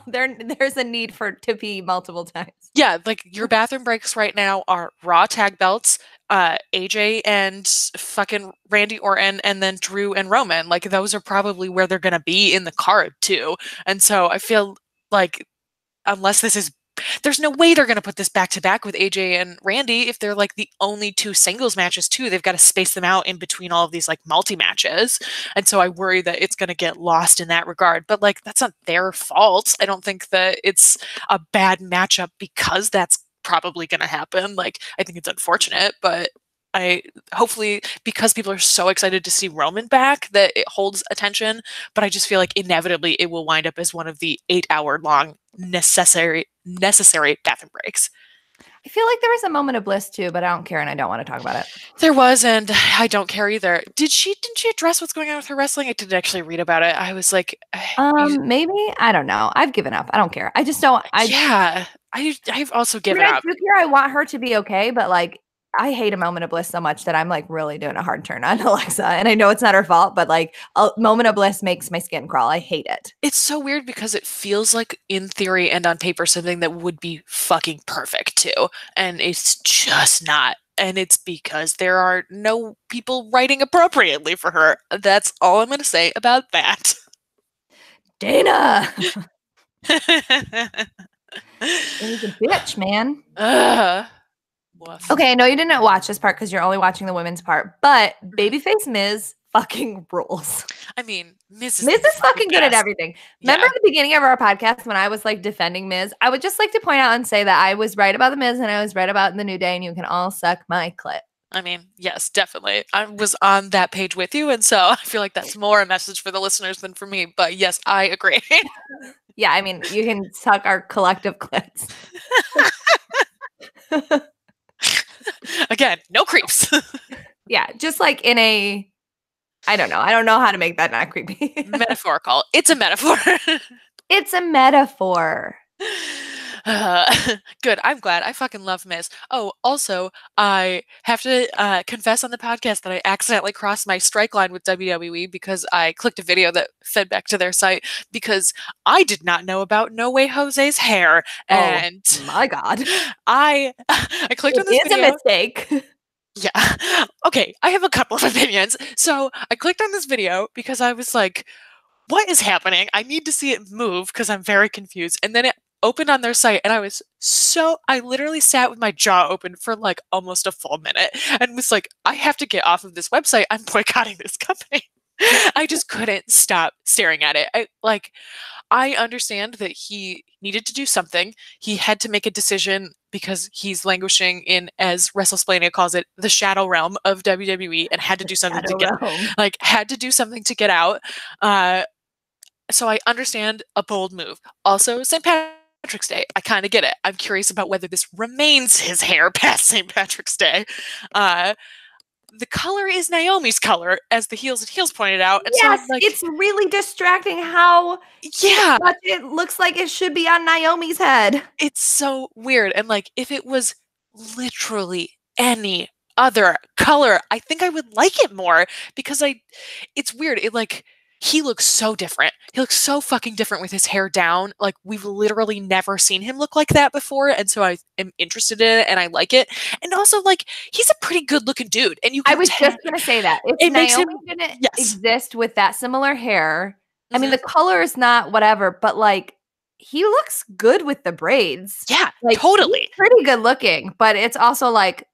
There's a need to pee multiple times. Yeah, like your bathroom breaks right now are Raw tag belts, AJ and fucking Randy Orton, and then Drew and Roman. Like, those are probably where they're gonna be in the card too. And so I feel like unless there's no way they're going to put this back to back with AJ and Randy if they're like the only two singles matches too. They've got to space them out in between all of these like multi matches. And so I worry that it's going to get lost in that regard. But like, that's not their fault. I don't think that it's a bad matchup because that's probably going to happen. Like, I think it's unfortunate, but hopefully because people are so excited to see Roman back that it holds attention, but I just feel like inevitably it will wind up as one of the 8-hour long necessary bathroom breaks. I feel like there was a moment of bliss too, but I don't care and I don't want to talk about it. There was, and I don't care either. Didn't she address what's going on with her wrestling? I didn't actually read about it. I was like, maybe, I don't know. I've given up. I don't care. I just don't. I've also given up. I want her to be okay, but like, I hate a moment of bliss so much that I'm like really doing a hard turn on Alexa. And I know it's not her fault, but like a moment of bliss makes my skin crawl. I hate it. It's so weird because it feels like in theory and on paper something that would be fucking perfect too. And it's just not. And it's because there are no people writing appropriately for her. That's all I'm going to say about that. Dana! He's a bitch, man. Okay, I know you didn't watch this part because you're only watching the women's part, but babyface Miz fucking rules. I mean, Miz is fucking good at everything. Yeah. Remember at the beginning of our podcast when I was like defending Miz? I would just like to point out and say that I was right about the Miz and I was right about the New Day, and you can all suck my clit. I mean, yes, definitely. I was on that page with you, and so I feel like that's more a message for the listeners than for me. But yes, I agree. Yeah, I mean, you can suck our collective clits. Again, no creeps. Yeah, just like in a, I don't know how to make that not creepy. Metaphorical. It's a metaphor. It's a metaphor. Good. I'm glad. I fucking love Miz. Oh, also, I have to confess on the podcast that I accidentally crossed my strike line with WWE because I clicked a video that fed back to their site because I did not know about No Way Jose's hair. And my God. I clicked on this video. It is a mistake. Yeah. Okay, I have a couple of opinions. So I clicked on this video because I was like, what is happening? I need to see it move because I'm very confused. And then it opened on their site and I literally sat with my jaw open for like almost a full minute and was like, I have to get off of this website. I'm boycotting this company. I just couldn't stop staring at it. I understand that he needed to do something. He had to make a decision because he's languishing in, as WrestleSplania calls it, the shadow realm of WWE, and had to do something to get out. So I understand a bold move. Also, St. Patrick's Day. I kind of get it. I'm curious about whether this remains his hair past St. Patrick's Day. The color is Naomi's color, as the Heels and Heels pointed out. And yes, so like, it's really distracting how much it looks like it should be on Naomi's head. It's so weird. And like, if it was literally any other color, I think I would like it more because it's weird. He looks so different. He looks so fucking different with his hair down. Like, we've literally never seen him look like that before. And so I am interested in it and I like it. And also, like, he's a pretty good looking dude. And I was just going to say that. If Naomi didn't exist with that similar hair, I mean, the color is not whatever, but like, he looks good with the braids. Yeah, like, totally. Pretty good looking, but it's also like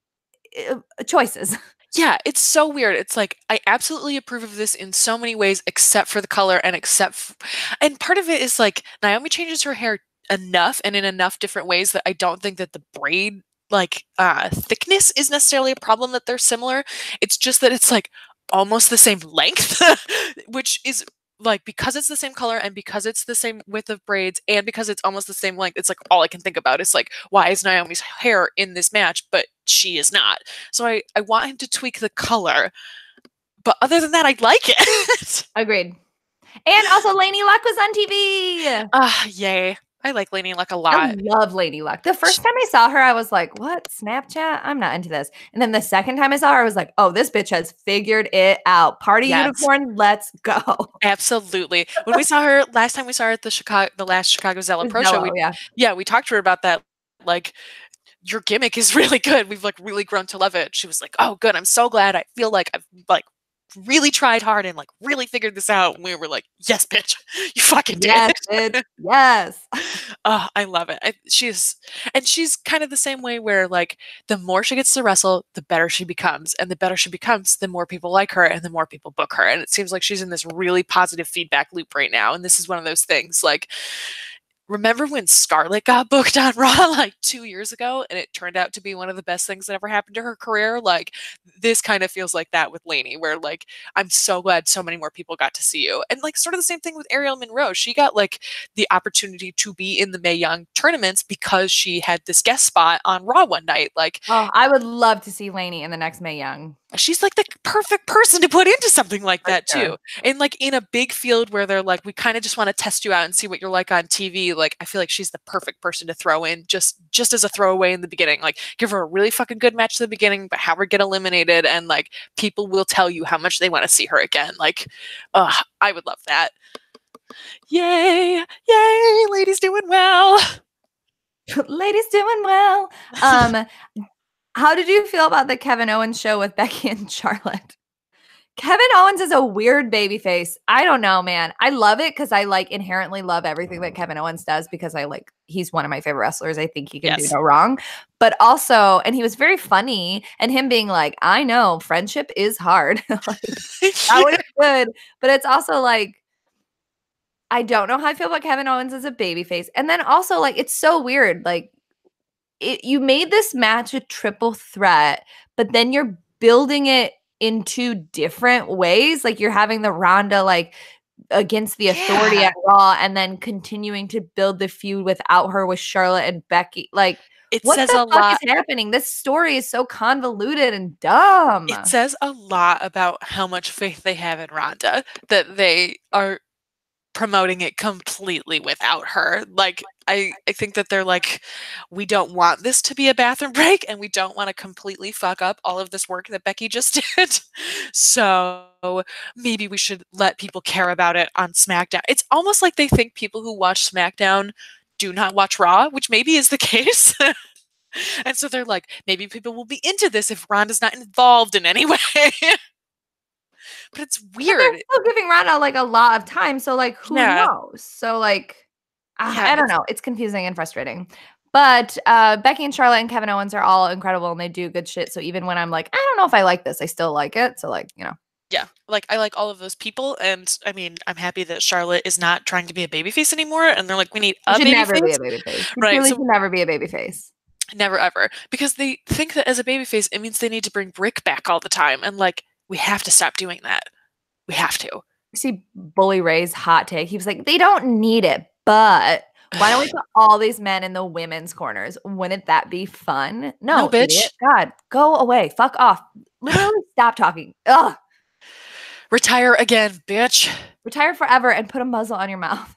choices. Yeah, it's so weird. It's like, I absolutely approve of this in so many ways, except for the color and and part of it is like, Naomi changes her hair enough and in enough different ways that I don't think that the braid thickness is necessarily a problem, that they're similar. It's just that it's like almost the same length, which is like, because it's the same color and because it's the same width of braids and because it's almost the same length, it's like all I can think about is like, why is Naomi's hair in this match, but she is not? So I want him to tweak the color, but other than that, I like it. Agreed. And also, Lady Luck was on TV. Yay. I like Lady Luck a lot. I love Lady Luck. The first time I saw her, I was like, what? Snapchat? I'm not into this. And then the second time I saw her, I was like, oh, this bitch has figured it out. Party unicorn, let's go. Absolutely. When we saw her, last time we saw her at the last Chicago Zella Pro Show, we talked to her about that. Like, your gimmick is really good. We've like really grown to love it. She was like, oh, good. I'm so glad. I feel like I've like really tried hard and like really figured this out. And we were like, yes, bitch, you fucking did. Yes, bitch. Yes. Oh, I love it. She's kind of the same way where like, the more she gets to wrestle, the better she becomes. And the better she becomes, the more people like her and the more people book her. And it seems like she's in this really positive feedback loop right now. And this is one of those things like, remember when Scarlett got booked on Raw like 2 years ago and it turned out to be one of the best things that ever happened to her career? Like, this kind of feels like that with Lainey, where like, I'm so glad so many more people got to see you. And like, sort of the same thing with Ariel Monroe. She got like the opportunity to be in the Mae Young tournaments because she had this guest spot on Raw one night. Like, oh, I would love to see Lainey in the next Mae Young. She's like the perfect person to put into something like that too. And like, in a big field where they're like, we kind of just want to test you out and see what you're like on TV. Like, I feel like she's the perfect person to throw in just as a throwaway in the beginning. Like, give her a really fucking good match at the beginning, but have her get eliminated, and like, people will tell you how much they want to see her again. Like, I would love that. Yay, yay, ladies doing well. Ladies doing well. How did you feel about the Kevin Owens show with Becky and Charlotte? Kevin Owens is a weird babyface. I don't know, man. I love it because I like inherently love everything that Kevin Owens does because he's one of my favorite wrestlers. I think he can do no wrong. But also, and he was very funny, and him being like, I know friendship is hard. That was good. But it's also like, I don't know how I feel about Kevin Owens as a babyface. And then also, like, it's so weird. Like, you made this match a triple threat, but then you're building it in two different ways. Like, you're having the Ronda like against the Authority at Raw, and then continuing to build the feud without her with Charlotte and Becky. Like, It What says the a fuck lot. is happening? This story is so convoluted and dumb. It says a lot about how much faith they have in Rhonda, that they are promoting it completely without her. Like, I think that they're like, we don't want this to be a bathroom break, and we don't want to completely fuck up all of this work that Becky just did. So maybe we should let people care about it on SmackDown. It's almost like they think people who watch SmackDown do not watch Raw, which maybe is the case. And so they're like, maybe people will be into this if Ronda's not involved in any way. But it's But weird. they're still giving Ronda like a lot of time. So like who Yeah. knows? So like Yeah, I don't know. It's confusing and frustrating. But Becky and Charlotte and Kevin Owens are all incredible and they do good shit. So even when I'm like, I don't know if I like this, I still like it. So like, Yeah, like, I like all of those people, and I mean, I'm happy that Charlotte is not trying to be a babyface anymore, and they're like, "We need a she should never be babyface." a babyface. She Right, truly so should never be a babyface. never ever. Because they think that as a babyface, it means they need to bring Brick back all the time, and, like, we have to stop doing that. We have to. See Bully Ray's hot take. He was like, they don't need it, but why don't we put all these men in the women's corners? Wouldn't that be fun? No, No, bitch. idiot. God, go away. Fuck off. Literally stop talking. Ugh. Retire again, bitch. Retire forever and put a muzzle on your mouth.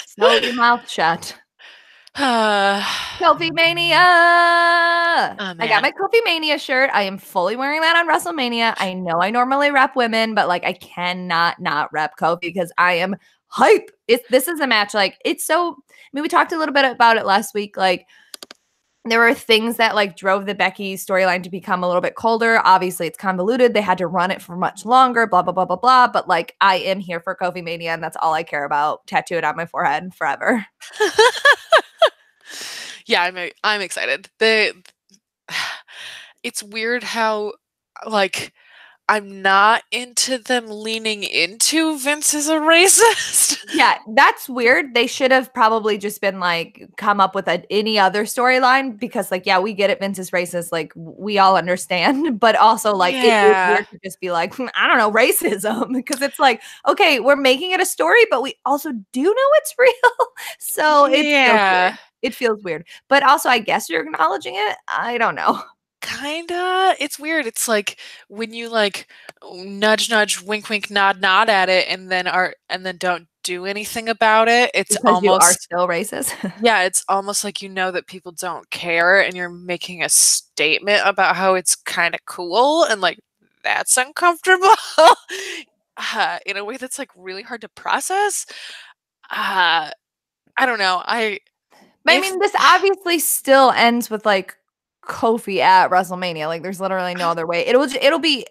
Sew your mouth shut. Kofi Mania. I got my Kofi Mania shirt. I am fully wearing that on WrestleMania. I know I normally rep women, but like I cannot not rep Kofi because I am hype. This is a match. Like it's so. I mean, we talked a little bit about it last week. Like there were things that like drove the Becky storyline to become a little bit colder. Obviously, it's convoluted. They had to run it for much longer. Blah blah blah blah blah. But like I am here for Kofi Mania, and that's all I care about. Tattoo it on my forehead forever. Yeah, I'm excited. It's weird how, like, I'm not into them leaning into Vince is a racist. Yeah, that's weird. They should have probably just been like, come up with any other storyline because, like, yeah, we get it. Vince is racist. Like, we all understand. But also, like, it is weird to just be like, I don't know, racism. Because it's like, okay, we're making it a story, but we also do know it's real. So it feels weird. But also, I guess you're acknowledging it. I don't know. Kinda. It's weird. It's like when you like nudge, nudge, wink, wink, nod, nod at it, and then don't do anything about it. It's Because you are almost still racist. yeah. It's almost like you know that people don't care, and you're making a statement about how it's kind of cool, and like that's uncomfortable in a way that's like really hard to process. I don't know. I mean, this obviously still ends with like Kofi at WrestleMania. Like there's literally no other way. It'll be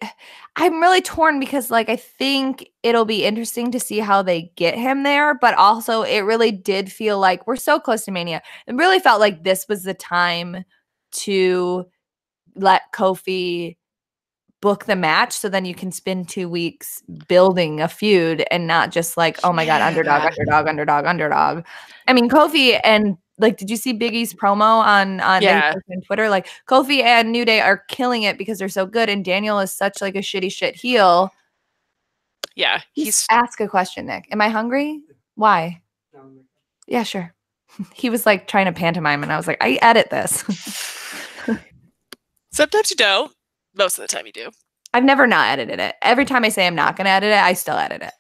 I'm really torn because like I think it'll be interesting to see how they get him there, but also it really did feel like we're so close to Mania. It really felt like this was the time to let Kofi book the match so then you can spend 2 weeks building a feud and not just like, oh my God, underdog. I mean, Kofi and like, did you see Big E's promo on Twitter? Like Kofi and New Day are killing it because they're so good. And Daniel is such like a shitty shit heel. Yeah. Ask a question, Nick. Am I hungry? Why? Yeah, sure. He was like trying to pantomime and I was like, I edit this. Sometimes you don't. Most of the time you do. I've never not edited it. Every time I say I'm not going to edit it, I still edit it.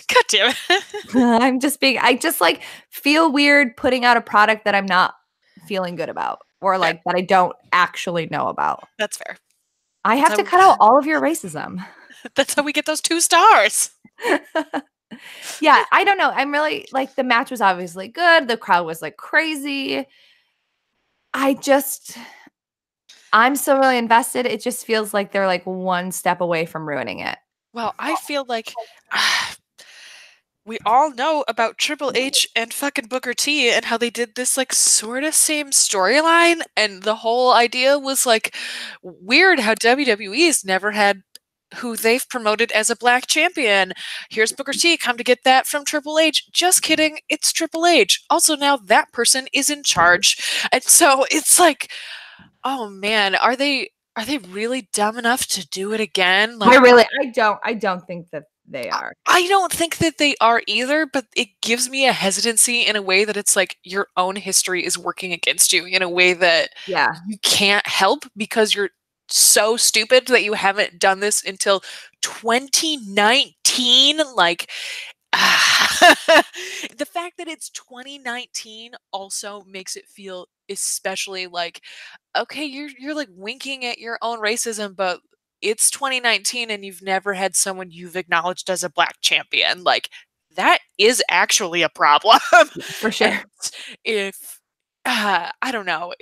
God damn it. I just like feel weird putting out a product that I'm not feeling good about or like that I don't actually know about. That's fair. I have to cut out all of your racism. That's how we get those 2 stars. Yeah, I don't know. I'm really like the match was obviously good. The crowd was like crazy. I'm still really invested. It just feels like they're like one step away from ruining it. Well, I feel like we all know about Triple H and fucking Booker T and how they did this like sort of same storyline. And the whole idea was like weird how WWE's never had who they've promoted as a black champion. Here's Booker T, come to get that from Triple H. Just kidding, it's Triple H. Also now that person is in charge. And so it's like, oh man, are they really dumb enough to do it again? Like, I don't think that they are. I don't think that they are either, but it gives me a hesitancy in a way that it's like your own history is working against you in a way that Yeah. you can't help because you're so stupid that you haven't done this until 2019. Like, the fact that it's 2019 also makes it feel especially like, okay, you're like winking at your own racism, but it's 2019 and you've never had someone you've acknowledged as a black champion. Like, that is actually a problem. For sure. And if I don't know,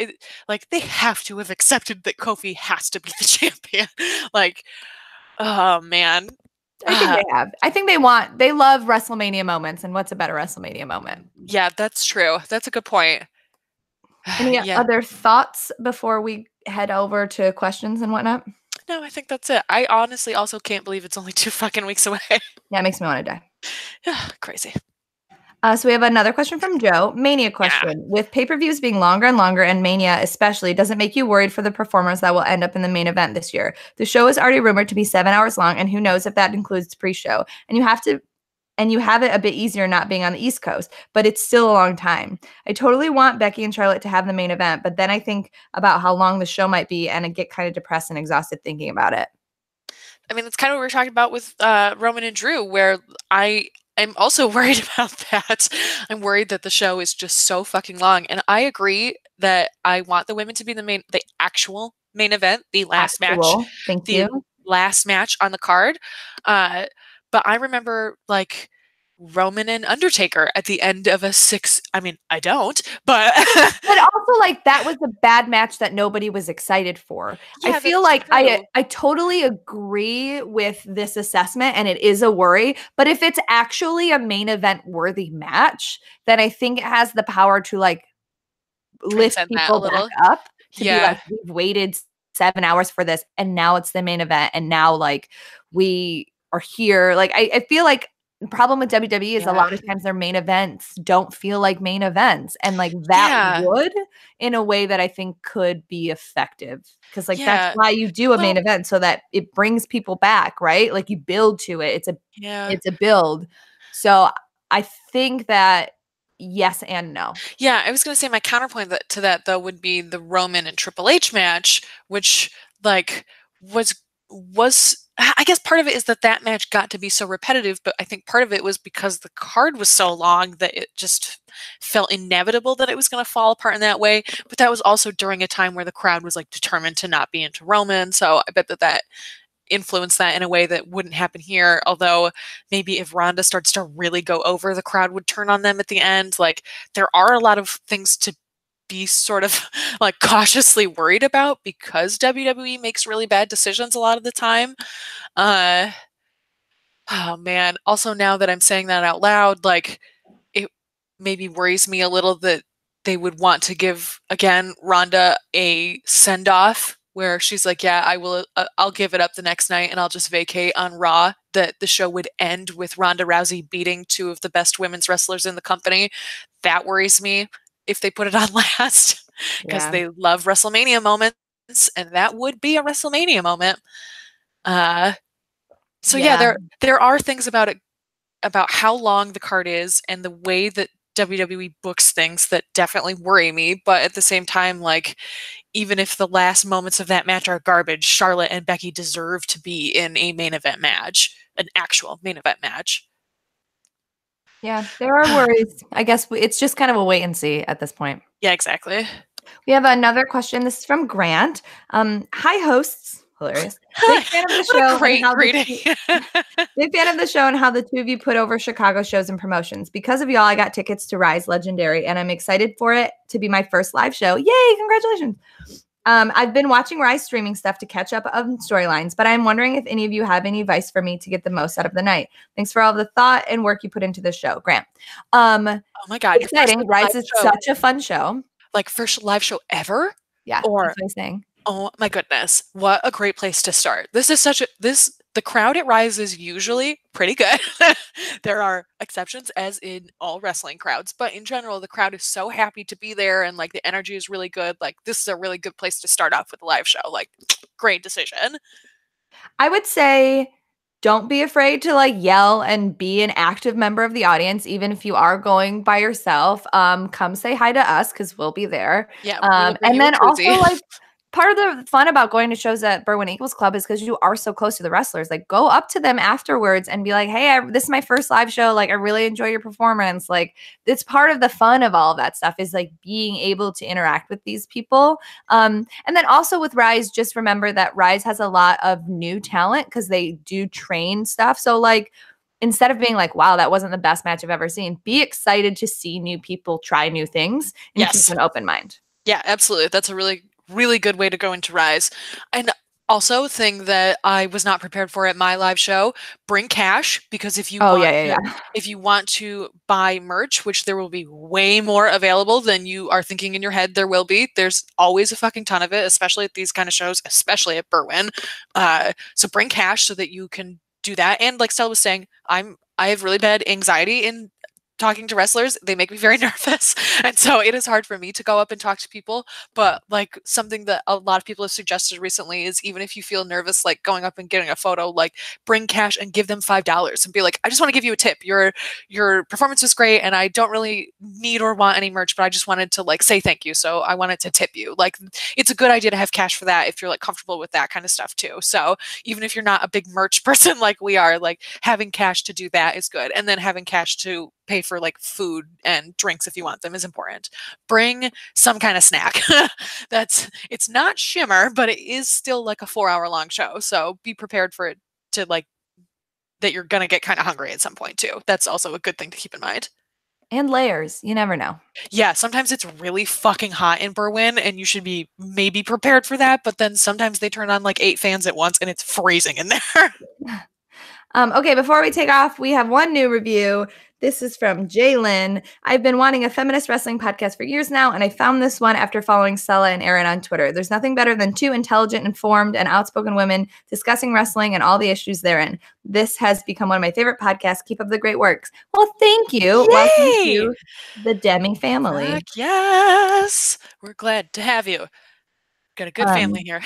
like they have to have accepted that Kofi has to be the champion. Like, oh man. I think they have. I think they love WrestleMania moments, and what's a better WrestleMania moment? Yeah, that's true. That's a good point. Any Yeah. other thoughts before we head over to questions and whatnot? No, I think that's it. I honestly also can't believe it's only 2 fucking weeks away. Yeah, it makes me want to die. Crazy. So we have another question from Joe. Mania question. Yeah. With pay-per-views being longer and longer, and Mania especially, does it make you worried for the performers that will end up in the main event this year? The show is already rumored to be 7 hours long, and who knows if that includes pre-show. And you have it a bit easier not being on the East Coast, but it's still a long time. I totally want Becky and Charlotte to have the main event, but then I think about how long the show might be, and I get kind of depressed and exhausted thinking about it. I mean, that's kind of what we were talking about with Roman and Drew, where I'm also worried about that. I'm worried that the show is just so fucking long. And I agree that I want the women to be the actual main event, the last match. Thank you. Last match on the card. But I remember like Roman and Undertaker at the end of I mean, I don't, but but also like that was a bad match that nobody was excited for. Yeah, I feel like I totally agree with this assessment, and it is a worry, but if it's actually a main event worthy match, then I think it has the power to like lift people back up to be like, we've waited 7 hours for this and now it's the main event, and now like we are here. Like I feel like the problem with WWE is a lot of times their main events don't feel like main events, and like that would in a way that I think could be effective, because like that's why you do a main event, so that it brings people back, right? Like you build to it. It's a build. So I think that yes and no. Yeah, I was going to say my counterpoint to that though would be the Roman and Triple H match, which like was I guess part of it is that match got to be so repetitive, but I think part of it was because the card was so long that it just felt inevitable that it was going to fall apart in that way. But that was also during a time where the crowd was like determined to not be into Roman. So I bet that influenced that in a way that wouldn't happen here. Although maybe if Ronda starts to really go over, the crowd would turn on them at the end. Like there are a lot of things to be sort of like cautiously worried about because WWE makes really bad decisions a lot of the time. Oh man. Also, now that I'm saying that out loud, like it maybe worries me a little that they would want to give again Ronda a send-off where she's like, yeah, I'll give it up the next night and I'll just vacate on Raw, that the show would end with Ronda Rousey beating 2 of the best women's wrestlers in the company. That worries me if they put it on last, because they love WrestleMania moments, and that would be a WrestleMania moment. So there are things about it, about how long the card is and the way that WWE books things that definitely worry me. But at the same time, like, even if the last moments of that match are garbage, Charlotte and Becky deserve to be in a main event match, an actual main event match. Yeah, there are worries. I guess it's just kind of a wait and see at this point. Yeah, exactly. We have another question. This is from Grant. Hi, hosts. Hilarious. Big fan of the show. Great greeting. Big fan of the show and how the two of you put over Chicago shows and promotions. Because of y'all, I got tickets to Rise Legendary, and I'm excited for it to be my first live show. Yay! Congratulations. I've been watching Rise streaming stuff to catch up on storylines, but I'm wondering if any of you have any advice for me to get the most out of the night. Thanks for all the thought and work you put into the show, Grant. Oh my God. Exciting. Rise is such a fun show. Like first live show ever? Yeah. Or, that's what I'm saying. Oh my goodness. What a great place to start. The crowd at Rise is usually pretty good. There are exceptions, as in all wrestling crowds, but in general, the crowd is so happy to be there, and like the energy is really good. Like this is a really good place to start off with a live show. Like great decision. I would say don't be afraid to like yell and be an active member of the audience, even if you are going by yourself. Come say hi to us because we'll be there. Yeah, we'll bring And you a then also koozie. like part of the fun about going to shows at Berwyn Eagles Club is because you are so close to the wrestlers. Like, go up to them afterwards and be like, "Hey, this is my first live show. Like, I really enjoy your performance." Like, it's part of the fun of all of that stuff is like being able to interact with these people. And then also with Rise, just remember that Rise has a lot of new talent because they do train stuff. So like, instead of being like, "Wow, that wasn't the best match I've ever seen," be excited to see new people try new things and Yes. keep an open mind. Yeah, absolutely. That's a really, really good way to go into Rise. And also, a thing that I was not prepared for at my live show: bring cash, because if you if you want to buy merch, which there will be way more available than you are thinking in your head there will be. There's always a fucking ton of it, especially at these kind of shows, especially at Berwyn. So bring cash so that you can do that. And like Stella was saying, I have really bad anxiety in talking to wrestlers. They make me very nervous, and so it is hard for me to go up and talk to people. But like, something that a lot of people have suggested recently is, even if you feel nervous like going up and getting a photo, like bring cash and give them $5 and be like, "I just want to give you a tip. Your performance was great, and I don't really need or want any merch, but I just wanted to like say thank you, so I wanted to tip you." Like, it's a good idea to have cash for that if you're like comfortable with that kind of stuff too. So even if you're not a big merch person like we are, like having cash to do that is good, and then having cash to pay for like food and drinks if you want them is important. Bring some kind of snack. It's not Shimmer, but it is still like a 4-hour long show. So be prepared for it to like, that you're gonna get kind of hungry at some point too. That's also a good thing to keep in mind. And layers. You never know. Yeah, sometimes it's really fucking hot in Berwyn and you should be maybe prepared for that, but then sometimes they turn on like 8 fans at once and it's freezing in there. Okay, before we take off, we have one new review. This is from Jalen. I've been wanting a feminist wrestling podcast for years now, and I found this one after following Stella and Aaron on Twitter. There's nothing better than two intelligent, informed, and outspoken women discussing wrestling and all the issues therein. This has become one of my favorite podcasts. Keep up the great works. Well, thank you. Yay! Welcome to the Demi family. Heck yes. We're glad to have you. Got a good family here.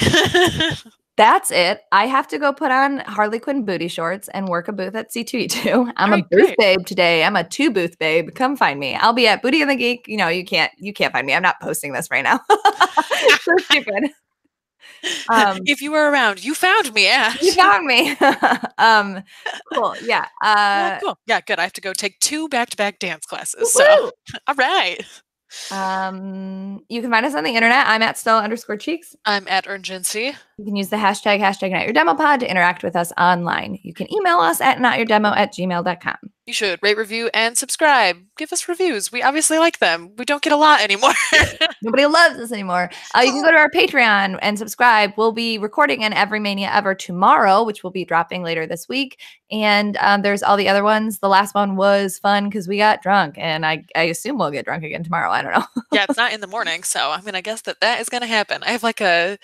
That's it. I have to go put on Harley Quinn booty shorts and work a booth at C2E2. I'm All right, a booth great. babe today. I'm a 2 booth babe. Come find me. I'll be at Booty and the Geek. You know, you can't find me. I'm not posting this right now. So stupid. If you were around, you found me. Yeah. You found me. Cool. Yeah. Yeah, cool. Yeah, good. I have to go take 2 back-to-back dance classes. So, all right. You can find us on the internet. I'm at Stella_Cheeks. I'm at Urgency. You can use the hashtag #NotYourDemoPod to interact with us online. You can email us at notyourdemo@gmail.com. You should rate, review, and subscribe. Give us reviews. We obviously like them. We don't get a lot anymore. Nobody loves us anymore. You can go to our Patreon and subscribe. We'll be recording an Every Mania Ever tomorrow, which will be dropping later this week. And there's all the other ones. The last one was fun because we got drunk, and I assume we'll get drunk again tomorrow. I don't know. Yeah, it's not in the morning, so I mean, I guess that is going to happen. I have like a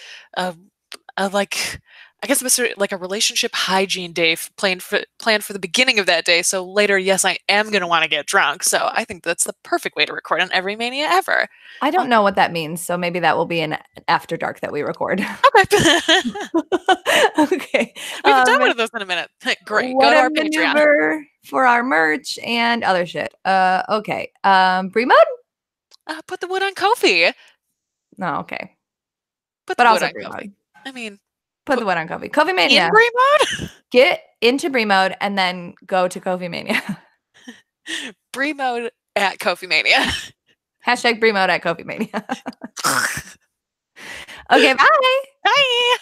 I guess it's like a relationship hygiene day planned for the beginning of that day. So later, yes, I am going to want to get drunk. So I think that's the perfect way to record on Every Mania Ever. I don't know what that means. So maybe that will be an after dark that we record. Okay. Okay. We haven't done one of those in a minute. Great. Go to our Patreon for our merch and other shit. Okay. Brie mode? Put the wood on Kofi. No, okay. Put the wood on Kofi. I mean, put the wood on Kofi. Kofi Mania. In Brie mode? Get into Brie mode and then go to Kofi Mania. Brie mode at Kofi Mania. #Brie mode at Kofi Mania. Okay, bye. Bye.